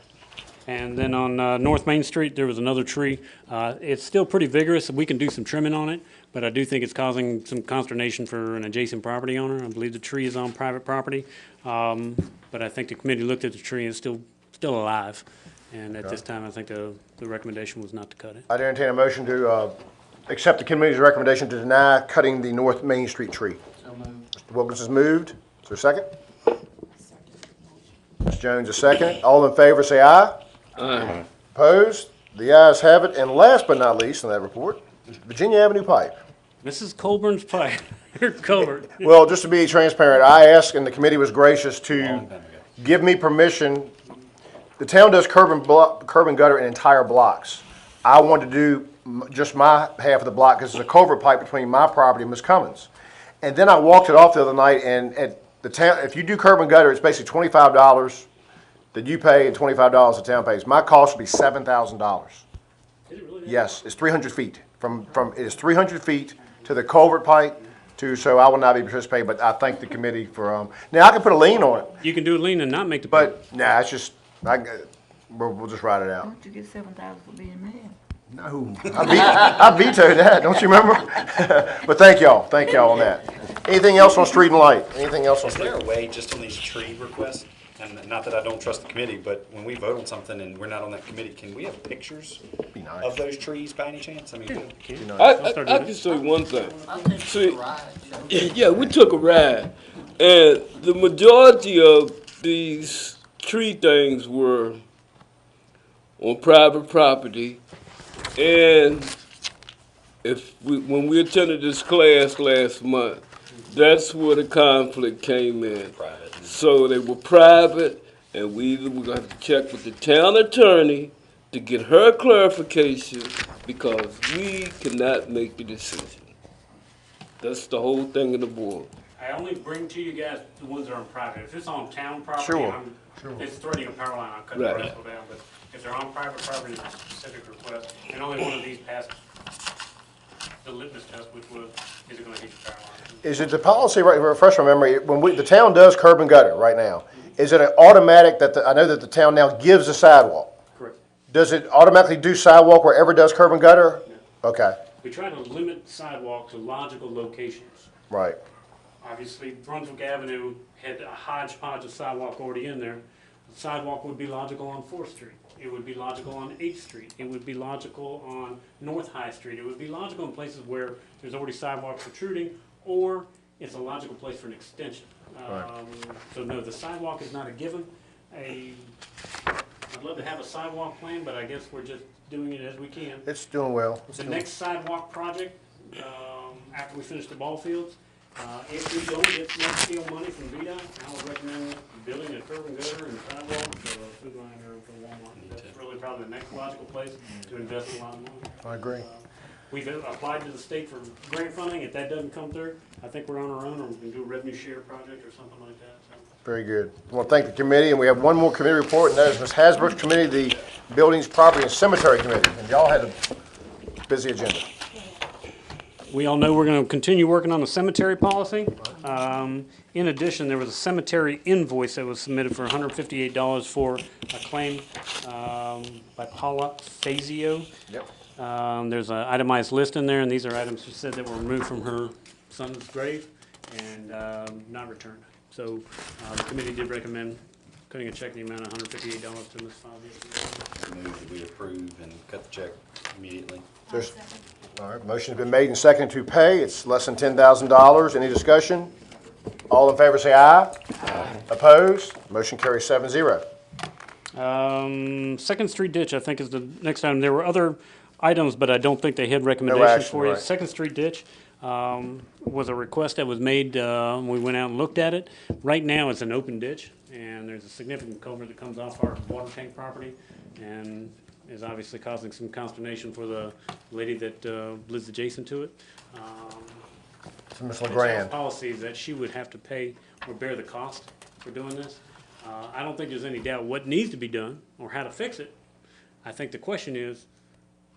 S2: And then on North Main Street, there was another tree. It's still pretty vigorous, and we can do some trimming on it, but I do think it's causing some consternation for an adjacent property owner. I believe the tree is on private property, but I think the committee looked at the tree and it's still alive. And at this time, I think the recommendation was not to cut it.
S1: I do entertain a motion to accept the committee's recommendation to deny cutting the North Main Street tree.
S7: So moved.
S1: Mr. Wilkins has moved. Is there a second? Ms. Jones, a second. All in favor, say aye.
S5: Aye.
S1: Opposed? The ayes have it. And last but not least in that report, Virginia Avenue Pipe.
S2: Mrs. Colburn's pipe, Colbert.
S1: Well, just to be transparent, I asked, and the committee was gracious to
S4: Long time ago.
S1: give me permission. The town does curb and gutter in entire blocks. I wanted to do just my half of the block because there's a culvert pipe between my property and Ms. Cummins. And then I walked it off the other night, and at the town, if you do curb and gutter, it's basically $25 that you pay and $25 the town pays. My cost would be $7,000. Yes, it's 300 feet. It is 300 feet to the culvert pipe so I will not be participating, but I thank the committee for, now I can put a lien on it,
S2: You can do a lean and not make the pipe.
S1: but nah, it's just, we'll just ride it out.
S3: Don't you get 7,000 for being man?
S1: No, I vetoed that, don't you remember? But thank y'all on that. Anything else on street and light? Anything else on
S4: Is
S1: street?
S4: there a way, just on these tree requests, and not that I don't trust the committee, but when we vote on something and we're not on that committee, can we have pictures
S1: Be nice.
S4: of those trees by any chance? I mean,
S5: I can say one thing. See, yeah, we took a ride, and the majority of these tree things were on private property. And when we attended this class last month, that's where the conflict came in.
S4: private.
S5: So they were private, and we either were going to have to check with the town attorney to get her clarification because we cannot make the decision. That's the whole thing of the board.
S2: I only bring to you guys the ones that are on private. If it's on town property,
S1: Sure.
S2: it's threatening a power line, I'll cut the
S5: Right.
S2: rest of it down. But if they're on private property, it's a specific request, and only one of these passed the litmus test, which was, is it gonna hit your power line?
S1: Is it the policy, right, refresh my memory, the town does curb and gutter right now, is it an automatic I know that the town now gives a sidewalk?
S2: Correct.
S1: Does it automatically do sidewalk wherever it does curb and gutter? Okay,
S2: we try to limit sidewalk to logical locations.
S1: Right.
S2: Obviously, Brunswick Avenue had a hodgepodge of sidewalk already in there. The sidewalk would be logical on 4th Street. It would be logical on 8th Street. It would be logical on North High Street. It would be logical in places where there's already sidewalks protruding, or it's a logical place for an extension. So no, the sidewalk is not a given. I'd love to have a sidewalk plan, but I guess we're just doing it as we can.
S1: It's doing well.
S2: The next sidewalk project, after we finish the ball fields, if we don't get net scale money from VDOT, I would recommend building a curb and gutter and sidewalk for Food Lion or for Walmart. That's really probably the next logical place to invest a lot of money.
S1: I agree.
S2: We've applied to the state for grant funding. If that doesn't come through, I think we're on our own, or we can do a revenue share project or something like that. So.
S1: Very good. I want to thank the committee, and we have one more committee report, and that is Ms. Hasbrook's committee, the Buildings, Property, and Cemetery Committee. And y'all had a busy agenda.
S2: We all know we're going to continue working on the cemetery policy. In addition, there was a cemetery invoice that was submitted for $158 for a claim by Paula Fazio.
S1: Yep.
S2: There's an itemized list in there, and these are items she said that were removed from her son's grave and not returned. So the committee did recommend cutting a check in the amount of $158 to Ms. Fazio.
S4: Move that we approve and cut the check immediately.
S1: There's, all right, motion's been made and seconded to pay. It's less than $10,000. Any discussion? All in favor say aye. Aye. Opposed? Motion carries 7-0.
S2: 2nd Street ditch, I think, is the next item. There were other items, but I don't think they had recommendations
S1: action,
S2: for you.
S1: right.
S2: 2nd Street ditch was a request that was made. We went out and looked at it. Right now, it's an open ditch, and there's a significant culvert that comes off our water tank property, and is obviously causing some consternation for the lady that lives adjacent to it.
S1: So Ms.
S2: It's our
S1: LeGrand.
S2: policy is that she would have to pay or bear the cost for doing this. I don't think there's any doubt what needs to be done or how to fix it. I think the question is,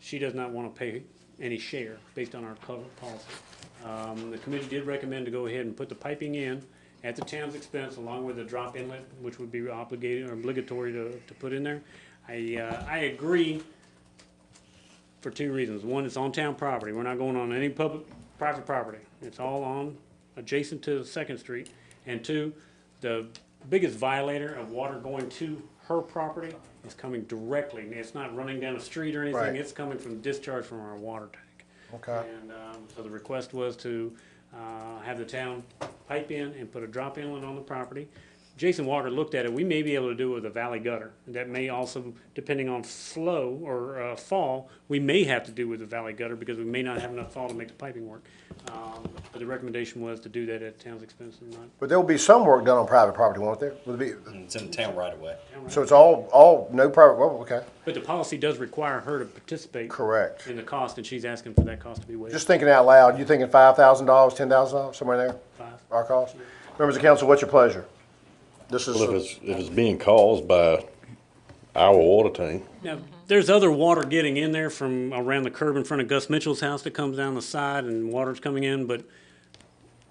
S2: she does not want to pay any share based on our cover policy. The committee did recommend to go ahead and put the piping in at the town's expense, along with a drop inlet, which would be obligated or obligatory to put in there. I agree for 2 reasons. One, it's on town property. We're not going on any private property. It's all on adjacent to 2nd Street. And 2, the biggest violator of water going to her property is coming directly. It's not running down a street or anything.
S1: Right.
S2: It's coming from discharge from our water tank.
S1: Okay.
S2: And so the request was to have the town pipe in and put a drop inlet on the property. Jason Walker looked at it. We may be able to do it with a valley gutter. That may also, depending on flow or fall, we may have to do with a valley gutter because we may not have enough fall to make the piping work. But the recommendation was to do that at town's expense and not.
S1: But there will be some work done on private property, won't there? Will there be,
S4: It's in the town right away.
S1: so it's all, no private, well, okay.
S2: But the policy does require her to participate
S1: Correct.
S2: in the cost, and she's asking for that cost to be waived.
S1: Just thinking out loud, you thinking $5,000, $10,000, somewhere there?
S2: 5.
S1: Our cost? Members of council, what's your pleasure? This is,
S9: Well, if it's being caused by our water tank,
S2: Now, there's other water getting in there from around the curb in front of Gus Mitchell's house that comes down the side and water's coming in, but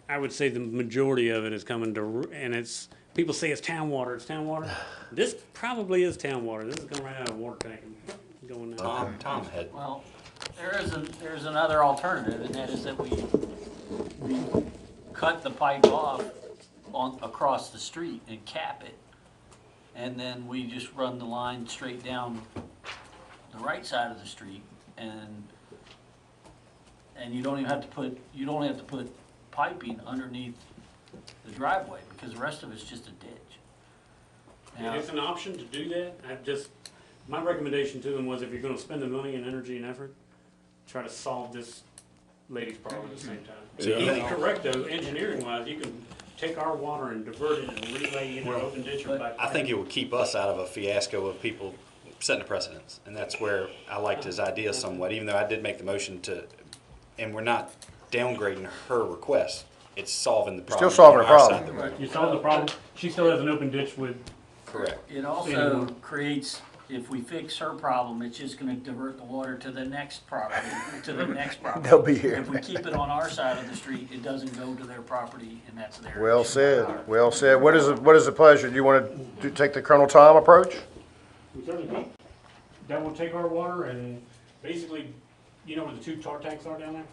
S2: I would say the majority of it is coming to, and it's, people say it's town water, it's town water. This probably is town water. This is coming right out of a water tank and going down.
S4: Tom had,
S7: Well, there's another alternative, and that is that we cut the pipe off across the street and cap it. And then we just run the line straight down the right side of the street, and you don't even have to put piping underneath the driveway, because the rest of it's just a ditch. Now,
S2: It's an option to do that. My recommendation to them was if you're gonna spend the money and energy and effort, try to solve this lady's problem at the same time.
S4: So
S2: You
S4: you
S2: can correct though, engineering wise, you can take our water and divert it and relay in an open ditch or by.
S4: I think it would keep us out of a fiasco of people setting a precedence. And that's where I liked his idea somewhat, even though I did make the motion to, and we're not downgrading her request. It's solving the problem.
S1: Still solving
S4: on
S1: the
S4: our
S1: problem.
S4: side of the road.
S2: You solve the problem. She still has an open ditch with.
S4: Correct.
S7: it also creates, if we fix her problem, it's just gonna divert the water to the next property,
S1: They'll be here.
S7: If we keep it on our side of the street, it doesn't go to their property, and that's their
S1: well
S7: issue.
S1: said, well said. What is the pleasure? Do you want to take the Colonel Tom approach?
S2: We certainly can. That will take our water and basically you know where the two tar tanks are down there?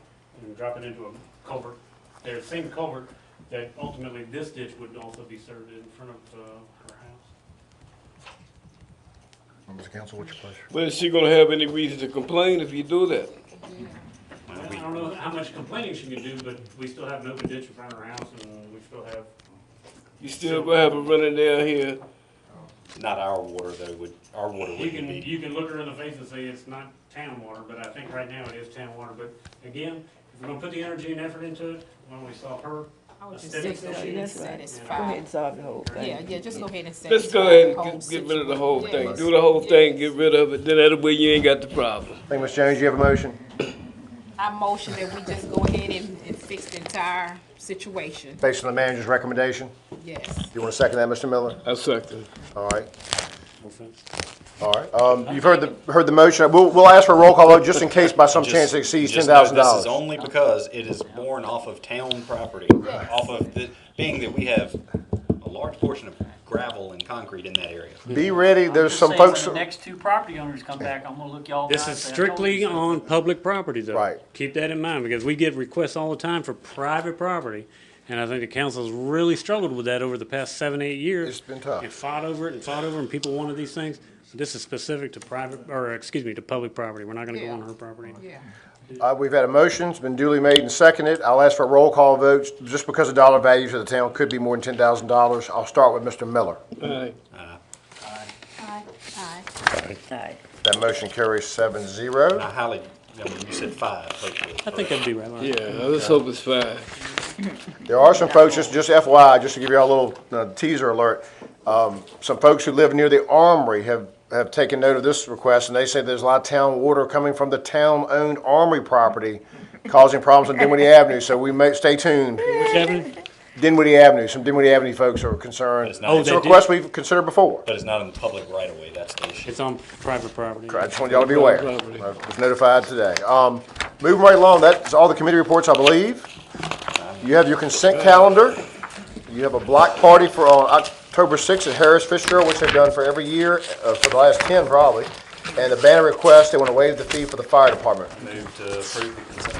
S2: And drop it into a culvert. They're the same culvert that ultimately this ditch would also be served in front of her house.
S1: Members of council, what's your pleasure?
S5: But is she gonna have any reason to complain if you do that?
S2: I don't know how much complaining she can do, but we still have an open ditch in front of her house, and we still have.
S5: You still gonna have it running down here?
S4: Not our water though, our water
S2: You
S4: wouldn't be.
S2: can look her in the face and say it's not town water, but I think right now it is town water. But again, if we're gonna put the energy and effort into it, why don't we solve her aesthetics issue?
S3: That's right.
S2: It's
S3: Go ahead and solve the whole thing.
S14: Yeah, just go ahead and say.
S5: Let's go ahead and get rid of the whole thing. Do the whole thing, get rid of it, then that way you ain't got the problem.
S1: I think, Ms. Jones, you have a motion?
S14: I motion that we just go ahead and fix the entire situation.
S1: Based on the manager's recommendation?
S14: Yes.
S1: You want to second that, Mr. Miller?
S5: I second.
S1: All right. All right. You've heard the motion. We'll ask for a roll call vote just in case by some chance it exceeds
S4: Just know
S1: $10,000.
S4: This is only because it is born off of town property, off of being that we have a large portion of gravel and concrete in that area.
S1: Be ready, there's
S7: Just
S1: some
S7: saying,
S1: folks.
S7: when the next two property owners come back, I'm gonna look y'all
S2: This
S7: guys
S2: is
S7: and say, I told
S2: strictly
S7: you so.
S2: on public property though.
S1: Right.
S2: Keep that in mind, because we get requests all the time for private property. And I think the council's really struggled with that over the past 7, 8 years.
S1: It's been tough.
S2: And fought over it, and people wanted these things. This is specific to to public property. We're not gonna go on her property.
S14: Yeah.
S1: We've had a motion, it's been duly made and seconded. I'll ask for a roll call vote, just because the dollar value to the town could be more than $10,000. I'll start with Mr. Miller.
S5: Aye.
S11: Aye.
S3: Aye.
S1: That motion carries 7-0.
S4: And I highly, you said 5, hopefully.
S2: I think that'd be right. Lauren.
S5: Yeah, let's hope it's fine.
S1: There are some folks, just FYI, just to give you all a little teaser alert, some folks who live near the Armory have taken note of this request, and they say there's a lot of town water coming from the town-owned Armory property causing problems on Dinwiddie Avenue, so we may, stay tuned.
S2: Which avenue?
S1: Dinwiddie Avenue, some Dinwiddie Avenue folks are concerned.
S4: But it's not-
S1: It's a request we've considered before.
S4: But it's not in the public right of way, that's the issue.
S2: It's on private property.
S1: I just want y'all to be aware.
S5: Property.
S1: I was notified today. Moving right along, that's all the committee reports, I believe. You have your consent calendar. You have a block party for October 6th at Harris Fitzgerald, which they've done for every year, for the last 10 probably. And the banner request, they want to waive the fee for the fire department.
S4: Move to approve the consent